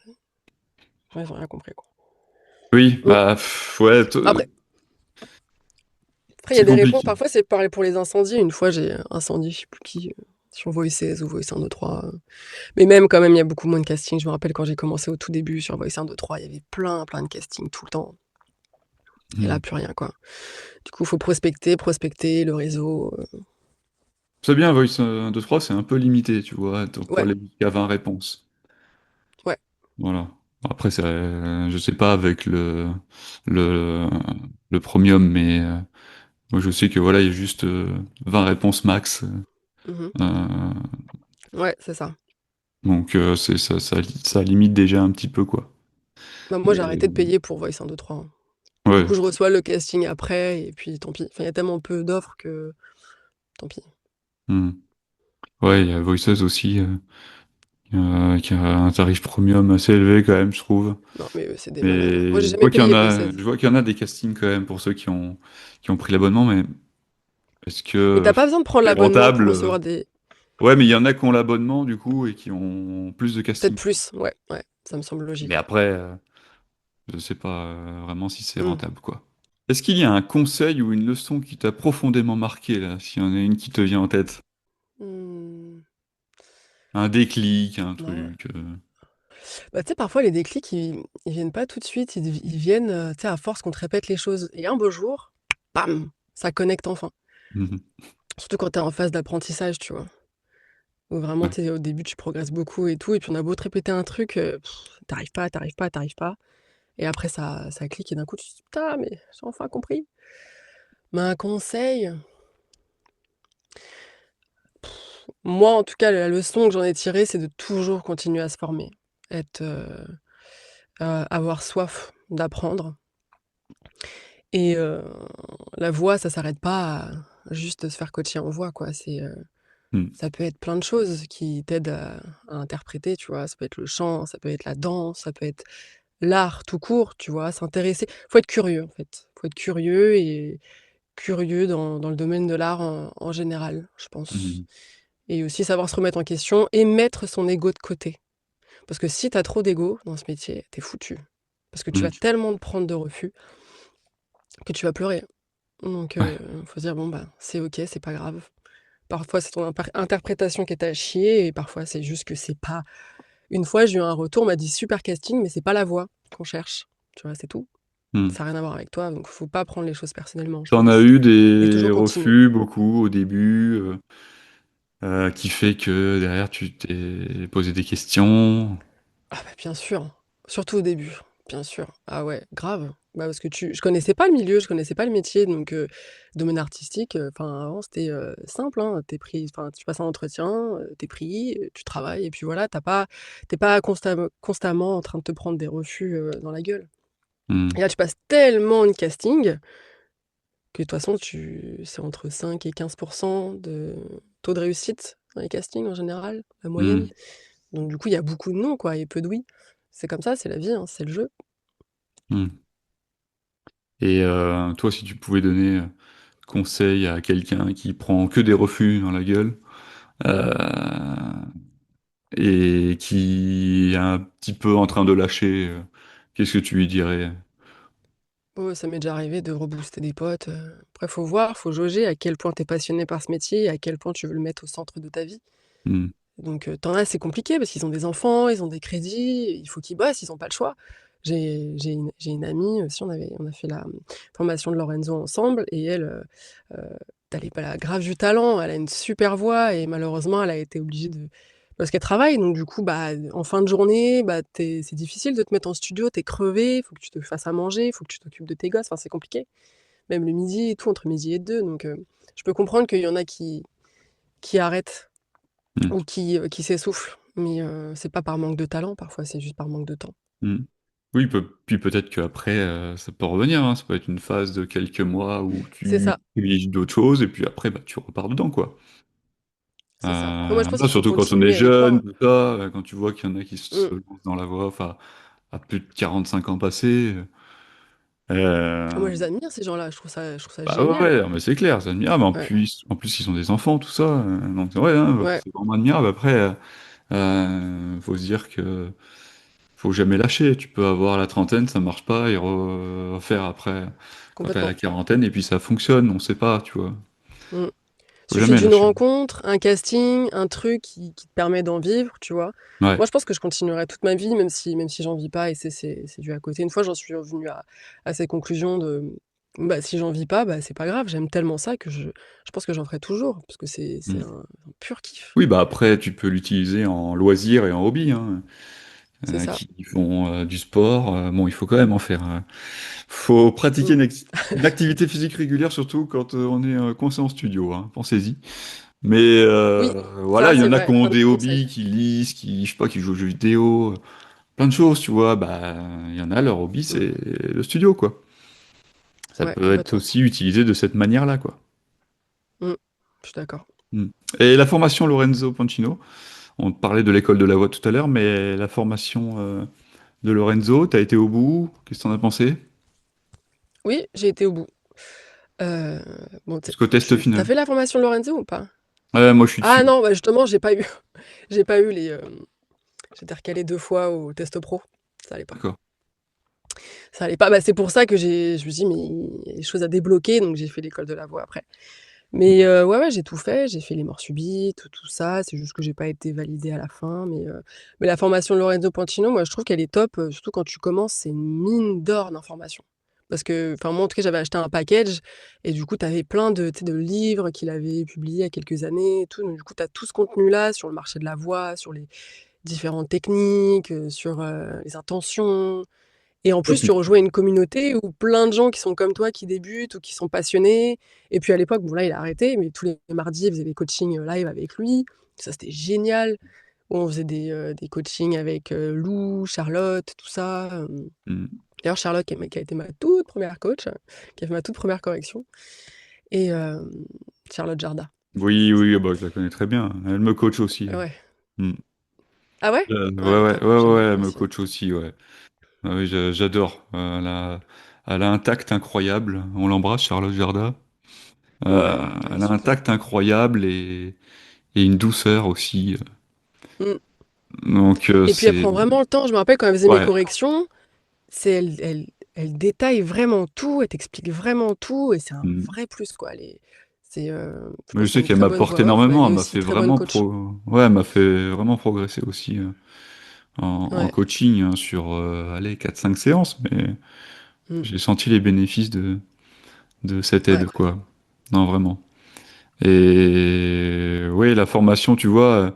ouais, ils ont rien compris, quoi». Oui, Mmh. bah ouais, Après il y a c'est des réponses, compliqué. parfois, c'est parler pour les incendies. Une fois, j'ai incendié, je sais plus qui, sur Voices ou Voice 1, 2, 3. Mais même, quand même, il y a beaucoup moins de casting. Je me rappelle quand j'ai commencé au tout début sur Voice 1, 2, 3, il y avait plein, plein de castings tout le temps et là, Mm. plus rien, quoi. Du coup, il faut prospecter le réseau, C'est bien, Voice 1, 2, 3, c'est un peu limité, tu vois. Donc, pour ouais, aller jusqu'à 20 réponses. ouais. Voilà. Après, je sais pas avec le, le premium, mais moi, je sais que voilà, il y a juste 20 réponses max. Mmh. Euh, Ouais, c'est ça. donc, ça limite déjà un petit peu, quoi. Bah, moi, j'ai Et, arrêté de payer pour Voice 1, 2, 3, hein. Du ouais. coup, je reçois le casting après et puis tant pis. Enfin, il y a tellement peu d'offres que tant pis. Hmm. Ouais, il y a Voices aussi, qui a un tarif premium assez élevé quand même, je trouve. Non, mais eux, c'est des malades, hein. Moi, Mais j'ai jamais payé Voices. je vois qu'il y en a des castings quand même pour ceux qui ont pris l'abonnement, mais est-ce Mais que t'as pas besoin de prendre c'est l'abonnement pour rentable? recevoir des Ouais, mais il y en a qui ont l'abonnement du coup et qui ont plus de peut-être castings. plus, ouais, ouais, ça me semble Mais logique. après, je sais pas vraiment si c'est Mmh. rentable, quoi. Est-ce qu'il y a un conseil ou une leçon qui t'a profondément marqué là, s'il y en a une qui te vient en tête? Mmh. Un déclic, un Ouais. truc. Bah, tu sais, parfois, les déclics, ils viennent pas tout de suite, ils viennent, tu sais, à force qu'on te répète les choses et un beau jour, bam, ça connecte enfin. Mhm. Surtout quand tu es en phase d'apprentissage, tu vois? Où vraiment, Ouais. tu sais, au début, tu progresses beaucoup et tout et puis on a beau te répéter un truc, tu pas, t'arrives pas, t'arrives pas. Et après ça clique et d'un coup tu te dis: «Putain, mais j'ai enfin compris». Mais un conseil, moi en tout cas la leçon que j'en ai tirée, c'est de toujours continuer à se former. Être, avoir soif d'apprendre et la voix ça s'arrête pas à juste se faire coacher en voix quoi. Mm. Ça peut être plein de choses qui t'aident à interpréter, tu vois? Ça peut être le chant, ça peut être la danse, ça peut être l'art tout court, tu vois? S'intéresser faut être curieux en fait. Faut être curieux et curieux dans le domaine de l'art en général, je pense Mhm. et aussi savoir se remettre en question et mettre son ego de côté. Parce que si tu as trop d'ego dans ce métier, tu es foutu. Parce que tu vas Oui. tellement te prendre de refus que tu vas pleurer. Donc Ouais. faut se dire: «Bon, bah, c'est OK, c'est pas grave». Parfois, c'est ton interprétation qui est à chier et parfois, c'est juste que c'est pas une fois, j'ai eu un retour, on m'a dit: «Super casting, mais c'est pas la voix qu'on cherche». Tu vois? C'est tout. Mm. Ça a rien à voir avec toi, donc faut pas prendre les choses personnellement, je T'en as pense eu et des toujours continuer. refus beaucoup au début, qui fait que derrière tu t'es posé des questions. Ah bah, bien sûr, surtout au début, bien sûr. Ah ouais, grave. Bah, parce que je connaissais pas le milieu, je connaissais pas le métier, donc domaine artistique, enfin avant c'était, simple, hein. Tu pris enfin tu passes un entretien, tu pris, tu travailles et puis voilà, t'es pas constamment en train de te prendre des refus, dans la gueule. Et Mm. là, tu passes tellement de casting que de toute façon, c'est entre 5 et 15% de taux de réussite dans les castings en général, la moyenne. Hmm, Donc du coup, il y a beaucoup de non, quoi, et peu de oui. C'est comme ça, c'est la vie, hein, c'est le jeu. hmm. Et toi, si tu pouvais donner conseil à quelqu'un qui prend que des refus dans la gueule euh, et qui est un petit peu en train de lâcher, qu'est-ce que tu lui dirais? Oh, ça m'est déjà arrivé de rebooster des potes. Après, faut voir, faut jauger à quel point tu es passionné par ce métier et à quel point tu veux le mettre au centre de ta vie. Hmm, Donc, tu as, c'est compliqué parce qu'ils ont des enfants, ils ont des crédits, il faut qu'ils bossent, ils ont pas le choix. J'ai une amie aussi, on a fait la, formation de Lorenzo ensemble et elle, elle a grave du talent, elle a une super voix et malheureusement, elle a été obligée de parce qu'elle travaille donc du coup, bah, en fin de journée, bah, c'est difficile de te mettre en studio, tu es crevé, il faut que tu te fasses à manger, il faut que tu t'occupes de tes gosses, enfin, c'est compliqué. Même le midi et tout, entre midi et 2 donc je peux comprendre qu'il y en a qui arrêtent hmm, ou qui s'essouffle, mais c'est pas par manque de talent, parfois, c'est juste par manque de temps. hmm. Oui, puis peut-être qu'après, ça peut revenir, hein. Ça peut être une phase de quelques mois où C'est tu ça, privilégies d'autres choses, et puis après, bah, tu repars dedans, quoi. c'est ça. Après moi, je pense Là, qu'il faut surtout quand on est continuer à y jeune, croire. tout ça, quand tu vois qu'il y en a qui Mmh. se lancent dans la voix, enfin, à plus de 45 ans passés, Moi, euh, je les admire ces gens-là, je trouve ça bah ouais, génial. ouais, mais c'est clair, c'est admirable. Ouais, En plus, ils ont des enfants, tout ça, donc ouais, hein, ouais, c'est vraiment admirable. Après, faut se dire que faut jamais lâcher. Tu peux avoir la trentaine, ça marche pas, et refaire après quand t'as la complètement. quarantaine, et puis ça fonctionne, on sait pas, tu vois. Mmh. Faut Suffit jamais d'une lâcher. rencontre, un casting, un truc qui te permet d'en vivre, tu vois? Ouais. Moi, je pense que je continuerai toute ma vie, même si j'en vis pas et c'est dû à côté. Une fois, j'en suis revenue à cette conclusion de, bah, si j'en vis pas, bah, c'est pas grave, j'aime tellement ça que je pense que j'en ferai toujours parce que c'est Mm. un pur kiff. Oui, bah après, tu peux l'utiliser en loisir et en hobby, hein. C'est ça. Qui font du sport, bon, il faut quand même en faire. Faut pratiquer Mmh. une activité physique régulière, surtout quand on est coincé en studio, hein. Pensez-y. Mais Oui, voilà, ça, il y c'est en a vrai, qui ont un des autre conseil. hobbies, qui lisent, qui, je sais pas, qui jouent aux jeux vidéo, plein de choses, tu vois. Bah, il y en a, leur hobby, Mmh. c'est le studio, quoi. Ça Ouais, peut être complètement. aussi utilisé de cette manière-là, quoi. Mmh. Je suis d'accord. Mm. Et la formation Lorenzo Pancino, on parlait de l'école de la voix tout à l'heure, mais la formation de Lorenzo, t'as été au bout? Qu'est-ce que t'en as pensé? Oui, j'ai été au bout. Heu, bon, Jusqu'au test tu final. fait la formation Lorenzo ou pas? Ouais, moi je suis Ah dessus. non, bah, justement, j'ai pas eu j'ai pas eu j'étais recalée 2 fois au test pro. Ça allait pas. D'accord. Ça allait pas, bah, c'est pour ça que je me suis dit: «Mais il y a des choses à débloquer», donc j'ai fait l'école de la voix après. Mais Mm. ouais, ouais, j'ai tout fait, j'ai fait les morts subites, tout ça, c'est juste que j'ai pas été validée à la fin, mais la formation de Lorenzo Pantino, moi, je trouve qu'elle est top, surtout quand tu commences, c'est une mine d'or d'informations. Parce que, enfin, moi, en tout cas, j'avais acheté un package et du coup, tu avais plein de, tu sais, de livres qu'il avait publiés il y a quelques années et tout, donc du coup, tu as tout ce contenu-là sur le marché de la voix, sur les différentes techniques, sur, les intentions, et en Toi, plus, tu rejoins une communauté où plein de gens qui sont comme toi, qui débutent ou qui sont passionnés. Et puis à l'époque, bon là, il a arrêté, mais tous les mardis, il faisait des coachings live avec lui. Ça, c'était génial. Où on faisait des coachings avec Lou, Charlotte, tout ça. mm. D'ailleurs, Charlotte, qui a été ma toute première coach, qui a fait ma toute première correction. Et Charlotte Jarda. Oui, oui, bah, je la connais très bien. Elle me coach aussi. Ouais. Mm. Ah ouais? Ouais, Ouais, ouais, top. ouais, J'aime ouais, beaucoup elle me aussi. coach aussi, ouais. Ah oui, j'adore. Elle a un tact incroyable. On l'embrasse, Charlotte Gerda. Ouais, elle est Elle a un super. tact incroyable et une douceur aussi. Mm. Donc, Et puis elle c'est... prend vraiment le temps. Je me rappelle quand elle faisait mes Ouais. corrections, elle détaille vraiment tout, elle t'explique vraiment tout et c'est un Mm. vrai plus, quoi. Je Mais je pense que c'est sais une qu'elle très bonne m'apporte voix off, mais énormément. elle Elle est m'a aussi fait très bonne vraiment coach. Ouais, elle m'a fait vraiment progresser aussi en Ouais. coaching, hein, sur, allez, 4 5 séances. Mais Mmh. j'ai senti les bénéfices de cette Ouais. aide, quoi. Non, vraiment. Et oui, la formation, tu vois,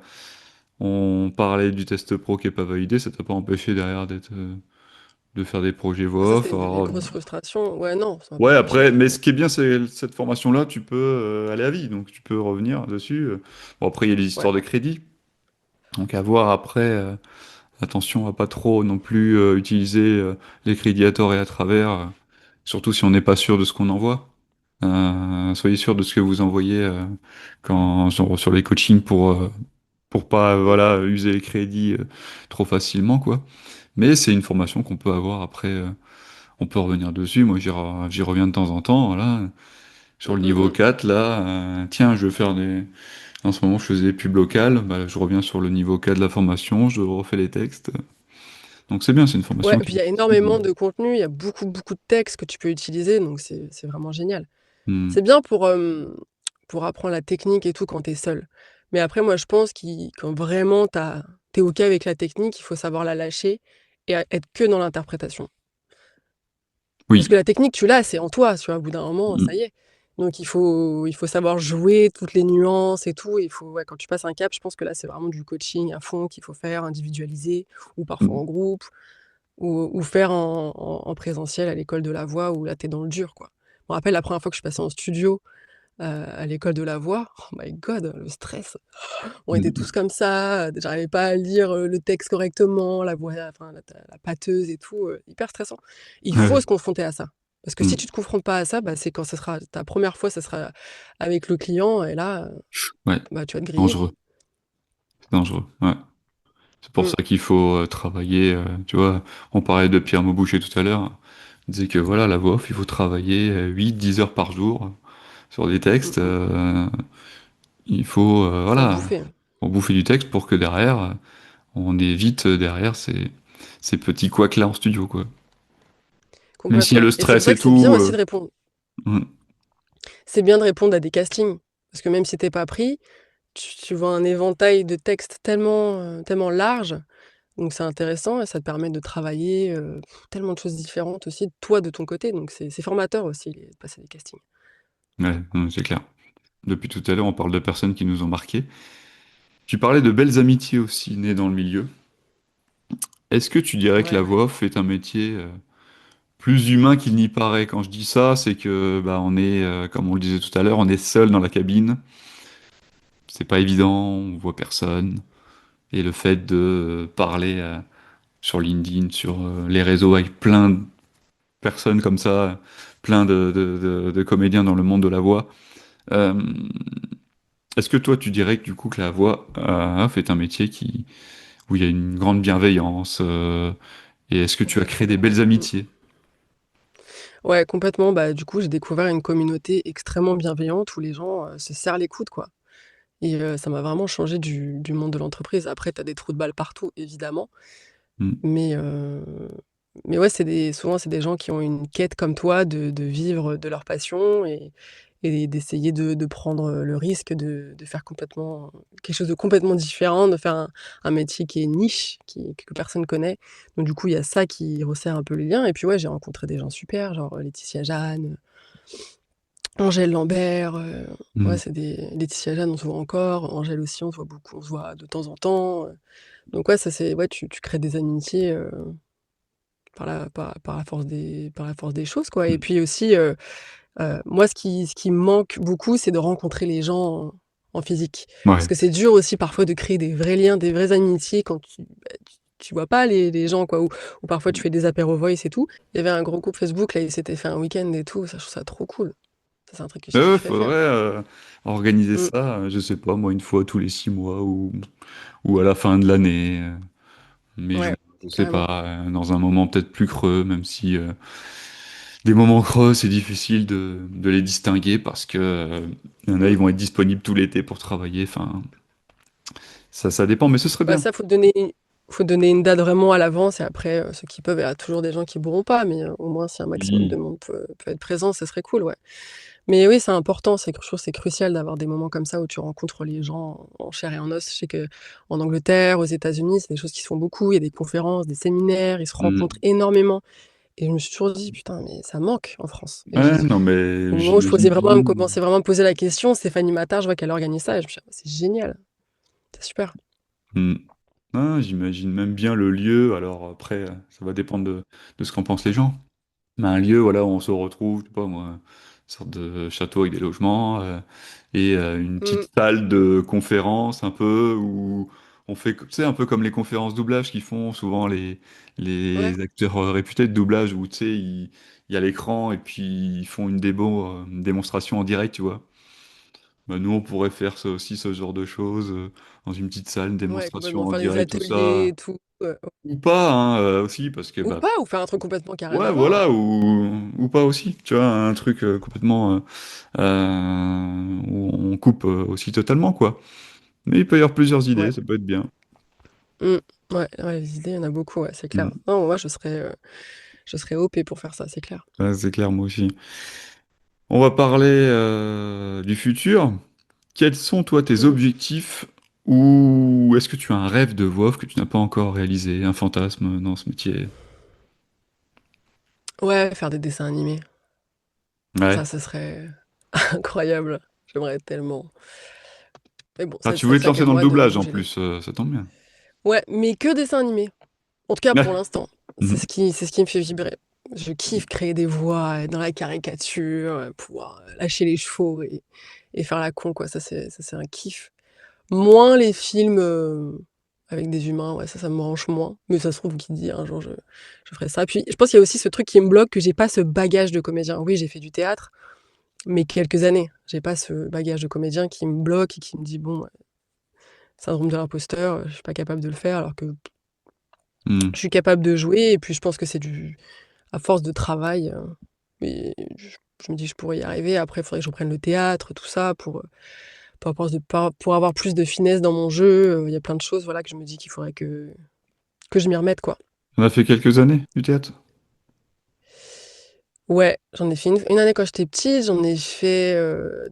on parlait du test pro qui est pas validé, ça t'a pas empêché derrière de faire des projets Ah ça, voix off. c'était une des Alors, grosses frustrations. Ouais, non, ça m'a pas ouais, empêché, après, mais mais ce qui est bien, c'est cette formation-là, tu peux aller à vie, donc tu peux revenir dessus. Bon, après, il y a les ouais, histoires de crédit, donc à voir après. Attention à pas trop non plus utiliser les crédits à tort et à travers, surtout si on n'est pas sûr de ce qu'on envoie. Soyez sûr de ce que vous envoyez quand sur les coachings pour pas voilà user les crédits trop facilement quoi. Mais c'est une formation qu'on peut avoir après. On peut revenir dessus. Moi, j'y reviens de temps en temps. Voilà, sur Mm, le mm, niveau mm. 4 là. Tiens, je vais faire des. En ce moment, je faisais des pubs locales. Bah, je reviens sur le niveau 4 de la formation. Je refais les textes. Donc c'est bien. C'est une Ouais, formation et puis il qui. y a énormément de contenu, il y a beaucoup, beaucoup de textes que tu peux utiliser, donc c'est vraiment génial. Hmm. C'est bien pour apprendre la technique et tout quand t'es seul. Mais après, moi, je pense quand vraiment t'es OK avec la technique, il faut savoir la lâcher et être que dans l'interprétation. Parce Oui. que la technique, tu l'as, c'est en toi, tu vois, au bout d'un moment, ça Hmm. y est. Donc il faut savoir jouer toutes les nuances et tout. Il faut, ouais, quand tu passes un cap, je pense que là, c'est vraiment du coaching à fond qu'il faut faire, individualisé, ou parfois Hmm. en groupe, ou faire en présentiel à l'école de la voix, où là, t'es dans le dur, quoi. Je me rappelle la première fois que je suis passée en studio à l'école de la voix, oh my god, le stress. On était tous Hmm. comme ça, j'arrivais pas à lire, le texte correctement, la voix, enfin la pâteuse et tout, hyper stressant. Il faut Ouais. se confronter à ça. Parce que si Hmm. tu te confrontes pas à ça, bah, c'est quand ce sera ta première fois, ça sera avec le client et là, Ouais. bah, tu vas te griller. Dangereux. C'est dangereux. Ouais. C'est pour Mmh. ça qu'il faut travailler. Tu vois, on parlait de Pierre Mauboucher tout à l'heure. Il disait que voilà, la voix off, il faut travailler 8-10 heures par jour sur des Mmh textes. mh. Il faut Faut en voilà, bouffer. pour bouffer du texte pour que derrière, on évite derrière ces petits couacs là en studio quoi. Même s'il y a Complètement le et c'est stress vrai et que c'est bien tout. aussi de répondre. Mm, C'est bien de répondre à des castings. Parce que même si tu es pas pris, tu vois un éventail de textes tellement large. Donc c'est intéressant et ça te permet de travailler, tellement de choses différentes aussi, toi, de ton côté, donc c'est formateur aussi de passer des castings. ouais, c'est clair. Depuis tout à l'heure, on parle de personnes qui nous ont marqués. Tu parlais de belles amitiés aussi nées dans le milieu. Est-ce que tu dirais que Ouais. la voix off est un métier plus humain qu'il n'y paraît? Quand je dis ça, c'est que bah, on est, comme on le disait tout à l'heure, on est seul dans la cabine. C'est pas évident, on voit personne. Et le fait de parler sur LinkedIn, sur les réseaux avec plein de personnes comme ça, plein de comédiens dans le monde de la voix. Euh, Est-ce que toi, tu dirais que du coup que la voix off est un métier où il y a une grande bienveillance et est-ce que tu as créé des belles Mmh. amitiés? Ouais, complètement, bah, du coup, j'ai découvert une communauté extrêmement bienveillante où les gens, se serrent les coudes, quoi et ça m'a vraiment changé du monde de l'entreprise. Après, tu as des trous de balles partout, évidemment, Mm. mais ouais, souvent, c'est des gens qui ont une quête comme toi de vivre de leur passion et d'essayer de prendre, le risque de faire complètement quelque chose de complètement différent, de faire un métier qui est niche, que personne connaît. Donc du coup, il y a ça qui resserre un peu les liens et puis ouais, j'ai rencontré des gens super, genre, Laetitia Jeanne, Angèle Lambert, ouais, Mm. c'est des Laetitia Jeanne, on se voit encore, Angèle aussi, on se voit beaucoup, on se voit de temps en temps, donc ouais, ça c'est ouais, tu crées des amitiés, par la force des choses, quoi et Mm. puis aussi, moi, ce qui me manque beaucoup, c'est de rencontrer les gens en physique. Parce Ouais. que c'est dur aussi parfois de créer des vrais liens, des vraies amitiés quand tu vois pas les gens, quoi, ou parfois tu fais des apéros Voice et tout. Il y avait un gros groupe Facebook, là, ils s'étaient fait un week-end et tout, ça, je trouve ça trop cool. Ça, c'est un truc que je kifferais Faudrait faire. organiser Mmh. ça, je sais pas, moi, une fois tous les 6 mois ou à la fin de l'année, mi-juin, Ouais, je sais carrément. pas, dans un moment peut-être plus creux, même si des moments creux, c'est difficile de les distinguer parce que il y en a, Mmh. ils vont être disponibles tout l'été pour travailler, enfin, ça dépend, mais ce serait Bah, bien. ça, faut donner une date vraiment à l'avance et après, ceux qui peuvent, il y a toujours des gens qui pourront pas, mais au moins si un maximum de Oui. monde peut être présent, ça serait cool, ouais. Mais oui, c'est important, je trouve que c'est crucial d'avoir des moments comme ça où tu rencontres les gens en chair et en os. Je sais qu'en Angleterre, aux États-Unis, c'est des choses qui se font beaucoup. Il y a des conférences, des séminaires, ils se rencontrent Mm. énormément. Et je me suis toujours dit, putain, mais ça manque en France. Ouais, non, mais Au moment où j'imagine je bien. commençais vraiment à me poser la question, Stéphanie Matard, je vois qu'elle organise ça, et je me suis dit, ah, c'est génial, c'est super. Mm. Ah, j'imagine même bien le lieu. Alors après, ça va dépendre de ce qu'en pensent les gens. Mais un lieu, voilà, où on se retrouve, je sais pas moi, une sorte de château avec des logements et une Mm, petite salle de conférence un peu où on fait, tu sais, un peu comme les conférences doublage qu'ils font souvent Ouais, les acteurs réputés de doublage où, tu sais, il y a l'écran et puis ils font une démonstration en direct, tu vois. Bah, nous, on pourrait faire ça aussi, ce genre de choses, dans une petite salle, une ouais, démonstration complètement. en Faire des direct, tout ateliers ça. et tout. Ou pas, hein, aussi, parce que, Ou bah, pas, ou faire un truc complètement qui a rien ouais, à voir. voilà, ou pas aussi, tu vois, un truc complètement où on coupe aussi totalement, quoi. Mais il peut y avoir plusieurs idées, Ouais. ça peut être bien. Mm. Ouais, ouais, les idées, il y en a beaucoup, ouais, c'est clair. Mm. Non, moi, je serais OP pour faire ça, c'est clair. Ouais, c'est clair, moi aussi. On va parler du futur. Quels sont, toi, tes Mhm. objectifs ou est-ce que tu as un rêve de voix off que tu n'as pas encore réalisé, un fantasme dans ce métier? Ouais, faire des dessins animés. Ouais. Ça, ce serait incroyable. J'aimerais tellement. Mais bon, Ah, ça, tu ça, voulais te ça lancer dans le moi de doublage en bouger les. plus, ça tombe bien. Ouais, mais que dessins animés. En tout cas, Ouais. pour l'instant. Mhm. C'est ce qui me fait vibrer. Je kiffe créer des voix, être dans la caricature, pouvoir lâcher les chevaux et faire la con, quoi. Ça, c'est un kiff. Moins les films avec des humains, ouais, ça me branche moins. Mais ça se trouve, qui dit, un jour, je ferai ça. Puis, je pense qu'il y a aussi ce truc qui me bloque, que j'ai pas ce bagage de comédien. Oui, j'ai fait du théâtre, mais quelques années. J'ai pas ce bagage de comédien qui me bloque et qui me dit, bon, ouais, syndrome de l'imposteur, je suis pas capable de le faire, alors que Mhm. je suis capable de jouer. Et puis, je pense que c'est à force de travail. Mais je me dis que je pourrais y arriver. Après, il faudrait que je reprenne le théâtre, tout ça, pour avoir plus de finesse dans mon jeu. Il y a plein de choses, voilà, que je me dis qu'il faudrait que je m'y remette, quoi. On a fait quelques années du théâtre. Ouais, j'en ai fait une année quand j'étais petite, j'en ai fait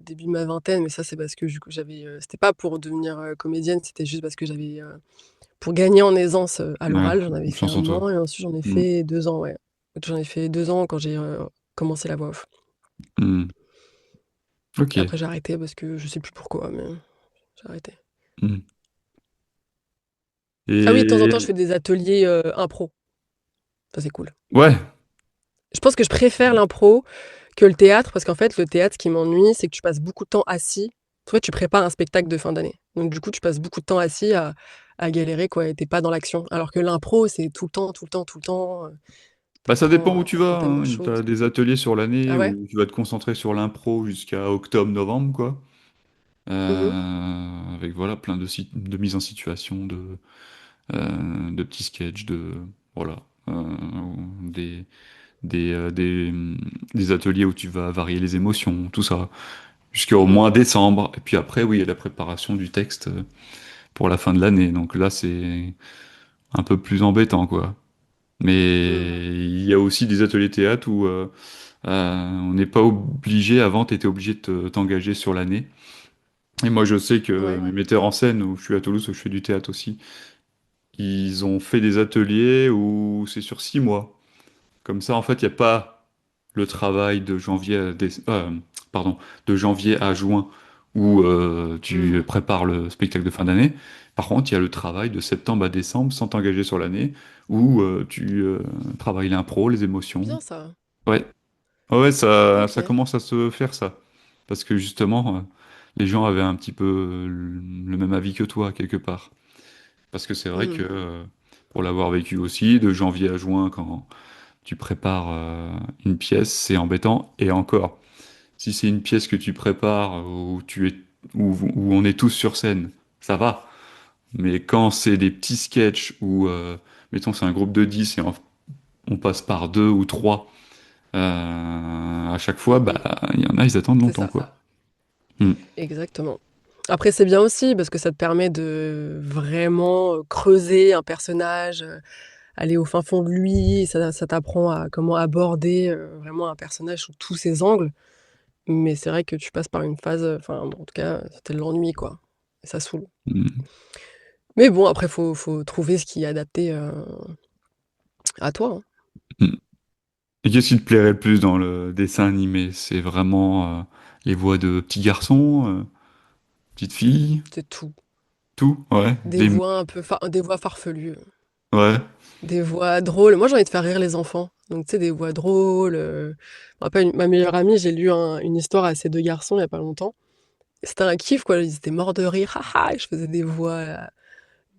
début de ma vingtaine, mais ça, c'est parce que du coup, c'était pas pour devenir comédienne, c'était juste parce que pour gagner en aisance à Ouais, l'oral, j'en avais fait confiance en un toi. an, et ensuite j'en ai Mhm. fait 2 ans, ouais. J'en ai fait 2 ans quand j'ai commencé la voix off. Mhm. Ok. Et après, j'ai arrêté parce que je sais plus pourquoi, mais j'ai arrêté. Mhm. Ah oui, de temps en temps, je Et fais des ateliers impro. Ça, c'est cool. ouais, Je pense que je préfère l'impro que le théâtre, parce qu'en fait, le théâtre, ce qui m'ennuie, c'est que tu passes beaucoup de temps assis. Toi, tu prépares un spectacle de fin d'année. Donc, du coup, tu passes beaucoup de temps assis à galérer, quoi, et t'es pas dans l'action. Alors que l'impro, c'est tout le temps, tout le temps, tout le temps. bah ça dépend où tu T'apprends vas, tellement de hein. T'as choses. des ateliers sur l'année Ah ouais? où tu vas te concentrer sur l'impro jusqu'à octobre-novembre, quoi. Mhm. Avec voilà plein de mises en situation, de petits sketchs, voilà, des, des, euh, des, hum, des ateliers où tu vas varier les émotions, tout ça, jusqu'au Mhm. moins décembre. Et puis après, oui, il y a la préparation du texte pour la fin de l'année. Donc là, c'est un peu plus embêtant, quoi. Mhm. Mais il y a aussi des ateliers théâtre où on n'est pas obligé, avant, tu étais obligé de t'engager sur l'année. Et moi, je sais que Ouais. mes metteurs en scène, où je suis à Toulouse, où je fais du théâtre aussi, ils ont fait des ateliers où c'est sur 6 mois. Comme ça, en fait, il n'y a pas le travail pardon, de janvier à juin où tu Mhm. prépares le spectacle de fin d'année. Par contre, il y a le travail de septembre à décembre sans t'engager sur l'année où tu travailles l'impro, les C'est émotions. bien ça. Ouais, ouais, ouais, ça Ok. commence à se faire ça. Parce que justement, les gens avaient un petit peu le même avis que toi, quelque part. Parce que c'est vrai que, Mhm. pour l'avoir vécu aussi, de janvier à juin, quand tu prépares une pièce, c'est embêtant. Et encore, si c'est une pièce que tu prépares où on est tous sur scène, ça va. Mais quand c'est des petits sketchs où, mettons, c'est un groupe de 10 et on passe par deux ou trois à chaque fois, bah, Mhm. il y en a, ils attendent C'est longtemps, ça. quoi. Hmm. Exactement. Après, c'est bien aussi parce que ça te permet de vraiment creuser un personnage, aller au fin fond de lui. Ça t'apprend à comment aborder vraiment un personnage sous tous ses angles. Mais c'est vrai que tu passes par une phase, enfin, en tout cas, c'était de l'ennui, quoi. Et ça saoule. Hmm. Mais bon, après, faut trouver ce qui est adapté à toi, hein. Hmm. Et qu'est-ce qui te plairait le plus dans le dessin animé? C'est vraiment les voix de petits garçons, petites filles, C'est tout. tout? Ouais. Des voix farfelues, Ouais. des voix drôles. Moi, j'ai envie de faire rire les enfants. Donc, tu sais, des voix drôles. Je me rappelle, ma meilleure amie, j'ai lu une histoire à ces deux garçons il y a pas longtemps. C'était un kiff, quoi. Ils étaient morts de rire. Haha, et je faisais des voix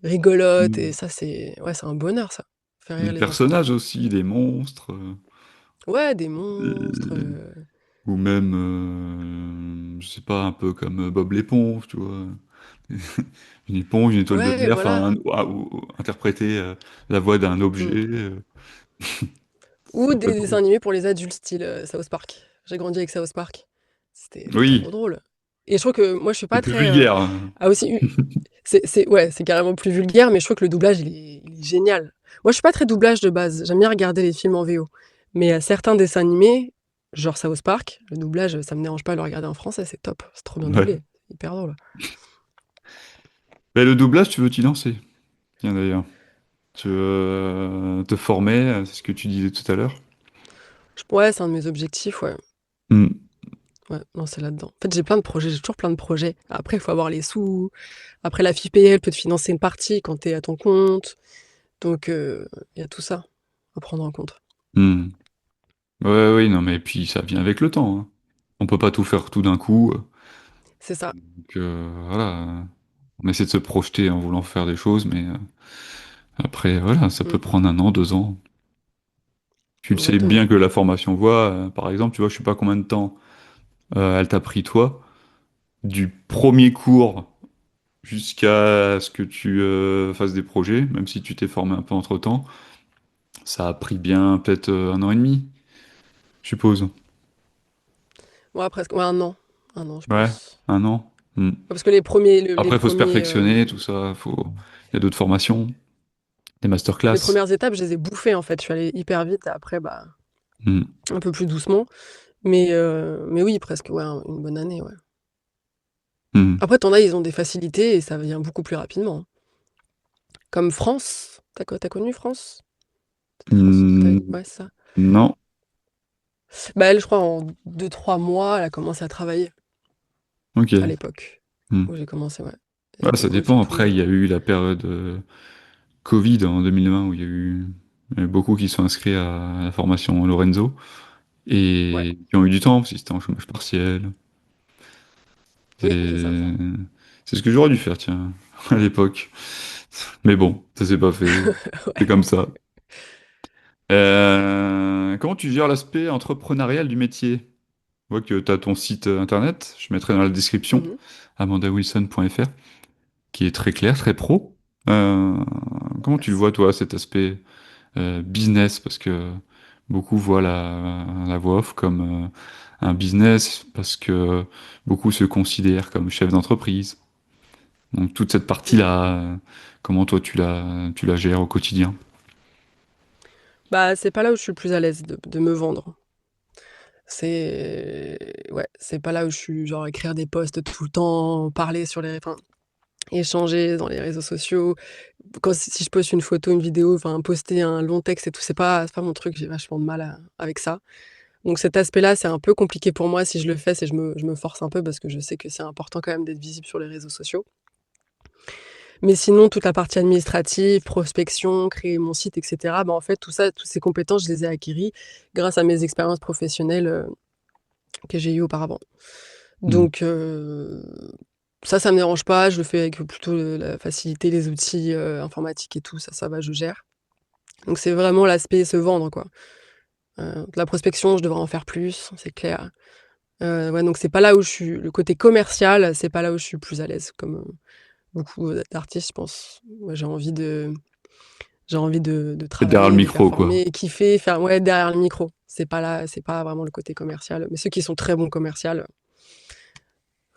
rigolote et Mm. ça, c'est un bonheur, ça. Faire Les rire les enfants. personnages aussi, des monstres, Ouais, des monstres. des- ou même, je sais pas, un peu comme Bob l'éponge, tu vois. Une éponge, une étoile de Ouais, mer, voilà. enfin, ou interpréter la voix d'un objet. Mm. Ou Ça peut des être dessins drôle. animés pour les adultes, style South Park. J'ai grandi avec South Park. C'était trop Oui, drôle. Et je trouve que moi, je suis c'est pas plus très. vulgaire, hein. Ah, aussi. Ouais, c'est carrément plus vulgaire, mais je trouve que le doublage, il est génial. Moi, je suis pas très doublage de base. J'aime bien regarder les films en VO. Mais certains dessins animés, genre South Park, le doublage, ça me dérange pas de le regarder en français, c'est top. C'est trop bien Ouais. doublé. Hyper drôle. Mais le doublage, tu veux t'y lancer. Tiens d'ailleurs. Tu veux te former, c'est ce que tu disais tout à l'heure. Ouais, c'est un de mes objectifs, ouais. Hmm. Ouais, non, c'est là-dedans. En fait, j'ai plein de projets, j'ai toujours plein de projets. Après, il faut avoir les sous. Après, la FIPL peut te financer une partie quand tu es à ton compte. Donc, il y a tout ça à prendre en compte. Hmm. Ouais, oui, non, mais puis ça vient avec le temps, hein. On peut pas tout faire tout d'un coup. C'est ça. Donc voilà, on essaie de se projeter en voulant faire des choses, mais après, voilà, ça peut Mm, prendre 1 an, 2 ans. Tu le sais exactement. bien que la formation voix, par exemple, tu vois, je sais pas combien de temps elle t'a pris toi, du premier cours jusqu'à ce que tu fasses des projets, même si tu t'es formé un peu entre-temps, ça a pris bien peut-être 1 an et demi, je suppose. Ouais, presque. Ouais, un an. Un an, je Ouais, pense. 1 an. Hmm. Parce que les premiers, Après, il faut se perfectionner, tout ça, il y a d'autres formations, des les masterclass. premières étapes, je les ai bouffées en fait. Je suis allée hyper vite. Et après, bah, Hmm. un peu plus doucement. Mais oui, presque. Ouais, une bonne année. Ouais. Hmm. Après, t'en as, ils ont des facilités et ça vient beaucoup plus rapidement, hein. Comme France. T'as connu France? C'était France? Hmm. Ouais, c'est ça. Non, Bah, elle, je crois, en 2, 3 mois, elle a commencé à travailler à ok. l'époque Hmm. où j'ai commencé, ouais. Ouais, Et ça eux, dépend. surtout. Après, il y a eu la période Covid en 2020 où il y a eu beaucoup qui sont inscrits à la formation Lorenzo Ouais. et qui ont eu du temps parce qu'ils étaient en chômage partiel. Oui, c'est ça. Et c'est ce que j'aurais dû faire, tiens, à l'époque. Mais bon, ça s'est pas fait. C'est Ouais, comme ça. Comment tu gères l'aspect entrepreneurial du métier? Je vois que tu as ton site internet, je mettrai dans la description, mhm. amandawilson.fr, qui est très clair, très pro. Euh, Comment tu le vois, Merci. toi, cet aspect business? Parce que beaucoup voient la voix off comme un business, parce que beaucoup se considèrent comme chef d'entreprise. Donc toute cette Mhm. partie-là, comment toi tu la gères au quotidien? Bah, c'est pas là où je suis le plus à l'aise de me vendre. C'est pas là où je suis, genre, écrire des posts tout le temps, parler sur enfin, échanger dans les réseaux sociaux. Si je poste une photo, une vidéo, enfin, poster un long texte et tout, c'est pas mon truc, j'ai vachement de mal avec ça. Donc cet aspect-là, c'est un peu compliqué pour moi si je le fais, c'est je me force un peu parce que je sais que c'est important quand même d'être visible sur les réseaux sociaux. Mais sinon, toute la partie administrative, prospection, créer mon site et cetera, bah, en fait, tout ça, toutes ces compétences, je les ai acquises grâce à mes expériences professionnelles, que j'ai eues auparavant. Hmm. Donc ça me dérange pas, je le fais avec plutôt, la facilité, les outils, informatiques et tout, ça va, je gère. Donc c'est vraiment l'aspect se vendre, quoi. La prospection, je devrais en faire plus, c'est clair. Ouais, donc c'est pas là où je suis le côté commercial, c'est pas là où je suis le plus à l'aise comme, beaucoup, d'artistes, je pense. Moi, j'ai envie de Être derrière le travailler, de micro, quoi. performer, kiffer, faire ouais, derrière le micro. C'est pas vraiment le côté commercial. Mais ceux qui sont très bons commercial,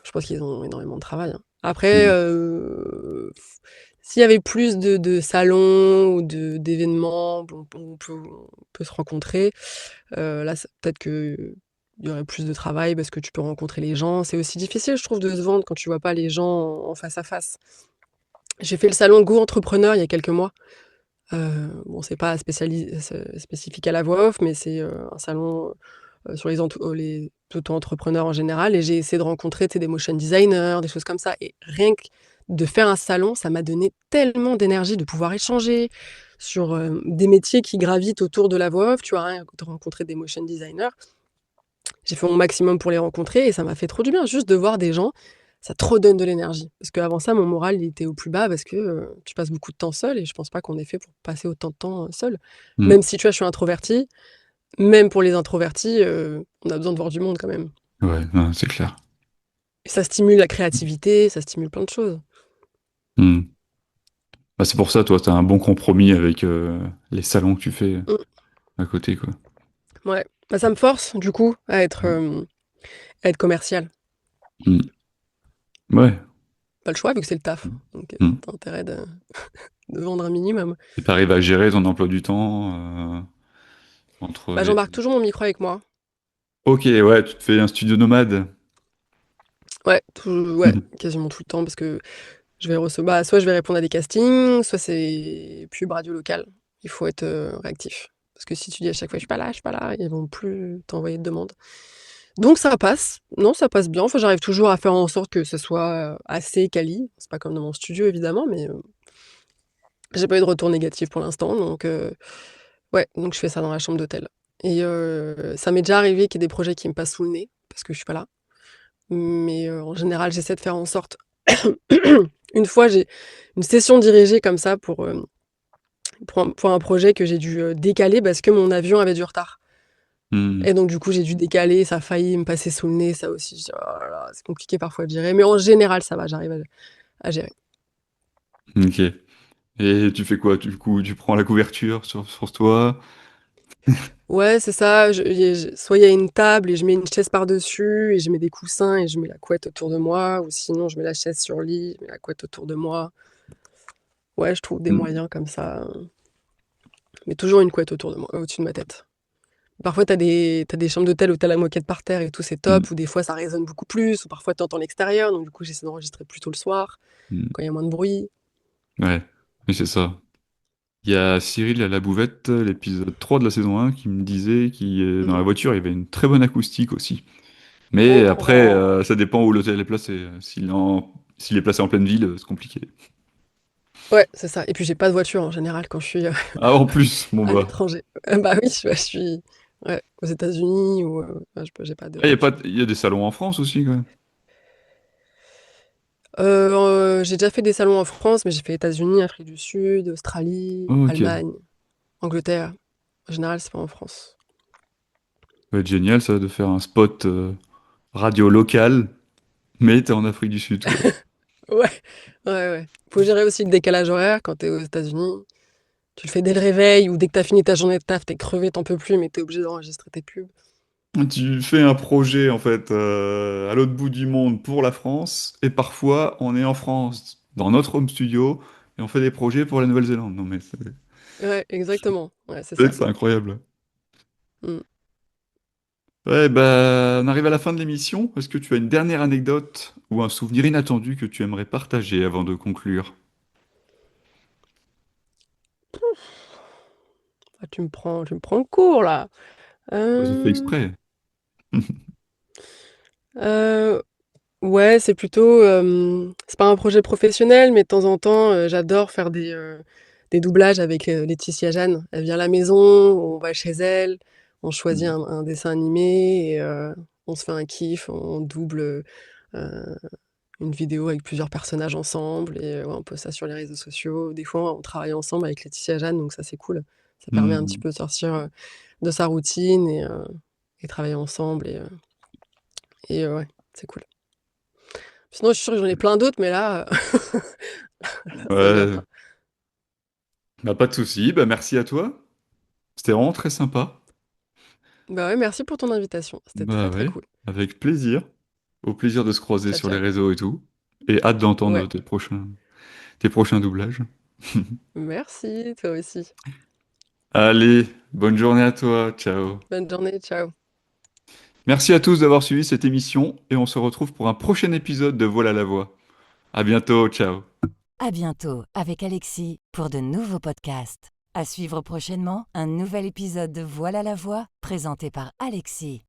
je pense qu'ils ont énormément de travail, hein. Après, Hmm. s'il y avait plus de salons ou d'événements, bon, on peut se rencontrer. Là, peut-être qu'il y aurait plus de travail parce que tu peux rencontrer les gens. C'est aussi difficile, je trouve, de se vendre quand tu vois pas les gens en face à face. J'ai fait le salon Go Entrepreneur il y a quelques mois. Bon, c'est pas spécifique à la voix off, mais c'est, un salon, sur les auto-entrepreneurs en général et j'ai essayé de rencontrer, tu sais, des motion designers, des choses comme ça et rien que de faire un salon, ça m'a donné tellement d'énergie de pouvoir échanger sur, des métiers qui gravitent autour de la voix off, tu vois? Rien que de rencontrer des motion designers. J'ai fait mon maximum pour les rencontrer et ça m'a fait trop du bien juste de voir des gens ça te redonne de l'énergie. Parce qu'avant ça, mon moral, il était au plus bas parce que tu passes beaucoup de temps seul et je pense pas qu'on est fait pour passer autant de temps seul. Mm. Même si, tu vois, je suis introvertie, même pour les introvertis, on a besoin de voir du monde quand même. Ouais, non, c'est clair. Et ça stimule la créativité, ça stimule plein de choses. Mm. Bah, c'est pour ça, toi, t'as un bon compromis avec les salons que tu fais Mm. à côté, quoi. Ouais. Bah, ça me force, du coup, à être commercial. Mm. Ouais. Pas le choix, vu que c'est le taf. Mm. Donc, Mm. t'as intérêt de vendre un minimum. Et t'arrives à gérer ton emploi du temps entre Bah, les... j'embarque toujours mon micro avec moi. Ok, ouais, tu te fais un studio nomade. Ouais, ouais, Mhm. quasiment tout le temps, parce que je vais recevoir, bah, soit je vais répondre à des castings, soit c'est pub radio locale. Il faut être réactif. Parce que si tu dis à chaque fois je suis pas là, ils vont plus t'envoyer de demandes. Donc ça passe. Non, ça passe bien. Enfin, j'arrive toujours à faire en sorte que ce soit assez quali. C'est pas comme dans mon studio, évidemment, mais j'ai pas eu de retour négatif pour l'instant. Donc, ouais, donc je fais ça dans la chambre d'hôtel. Et ça m'est déjà arrivé qu'il y ait des projets qui me passent sous le nez, parce que je suis pas là. Mais en général, j'essaie de faire en sorte. Une fois, j'ai une session dirigée comme ça pour un projet que j'ai dû décaler parce que mon avion avait du retard. Mm. Et donc, du coup, j'ai dû décaler. Ça a failli me passer sous le nez, ça aussi. Je dis, oh là là, c'est compliqué parfois de gérer. Mais en général, ça va, j'arrive à gérer. Ok. Et tu fais quoi? Du coup, tu prends la couverture sur toi? Ouais, c'est ça. Soit il y a une table et je mets une chaise par-dessus et je mets des coussins et je mets la couette autour de moi. Ou sinon, je mets la chaise sur le lit, je mets la couette autour de moi. Ouais, je trouve des Mm. moyens comme ça. Mais toujours une couette autour de moi, au-dessus de ma tête. Parfois, t'as des chambres d'hôtel où t'as la moquette par terre et tout, c'est Mm. top. Ou des fois, ça résonne beaucoup plus. Ou parfois, t'entends l'extérieur. Donc, du coup, j'essaie d'enregistrer plutôt le soir, Mm. quand il y a moins de bruit. Ouais, mais c'est ça. Il y a Cyril à la Bouvette, l'épisode 3 de la saison 1, qui me disait que dans la Mhm. voiture, il y avait une très bonne acoustique aussi. Mais après, Oh. ça dépend où l'hôtel est placé. S'il est placé en pleine ville, c'est compliqué. Ouais, c'est ça. Et puis, j'ai pas de voiture en général quand je suis Ah, en plus, bon à bah. l'étranger. Bah oui, je suis ouais, aux États-Unis ou j'ai pas de Ah, voiture. il y a des salons en France aussi, quand même. J'ai déjà fait des salons en France, mais j'ai fait États-Unis, Afrique du Sud, Australie, Oh, ok. Allemagne, Angleterre. En général, c'est pas en France. Ça va être génial, ça, de faire un spot radio local, mais t'es en Afrique du Sud, quoi. Ouais, ouais, ouais. Faut gérer aussi le décalage horaire quand t'es aux États-Unis. Tu le fais dès le réveil ou dès que t'as fini ta journée de taf, t'es crevé, t'en peux plus, mais t'es obligé d'enregistrer tes pubs. Tu fais un projet, en fait, à l'autre bout du monde pour la France, et parfois, on est en France, dans notre home studio, et on fait des projets pour la Nouvelle-Zélande. Non, mais Ouais, exactement. Ouais, c'est ça. c'est incroyable. Mm. Ouais, bah, on arrive à la fin de l'émission. Est-ce que tu as une dernière anecdote ou un souvenir inattendu que tu aimerais partager avant de conclure? Ah, tu me prends le cours là. Bah, j'ai fait Euh, exprès. euh, ouais, c'est plutôt, c'est pas un projet professionnel, mais de temps en temps, j'adore faire des doublages avec Laetitia Jeanne. Elle vient à la maison, on va chez elle, on choisit un dessin animé et on se fait un kiff, on double une vidéo avec plusieurs personnages ensemble et ouais, on poste ça sur les réseaux sociaux. Des fois, on travaille ensemble avec Laetitia Jeanne, donc ça, c'est cool. Ça permet un petit Hmm. peu de sortir de sa routine et travailler ensemble et ouais, c'est cool. Sinon, je suis sûre que j'en ai plein d'autres, mais là, là, ça vient Ouais, pas. bah, pas de souci. Bah, merci à toi. C'était vraiment très sympa. Bah ouais, merci pour ton invitation. C'était Bah très très ouais, cool. avec plaisir. Au plaisir de se croiser Ciao, sur les ciao. réseaux et tout. Et hâte d'entendre Ouais, tes prochains doublages. merci, toi aussi. Allez, bonne journée à toi. Ciao. Bonne journée, ciao. Merci à tous d'avoir suivi cette émission et on se retrouve pour un prochain épisode de Voilà la voix. À bientôt. Ciao. À bientôt avec Alexis pour de nouveaux podcasts. À suivre prochainement un nouvel épisode de Voilà la voix présenté par Alexis.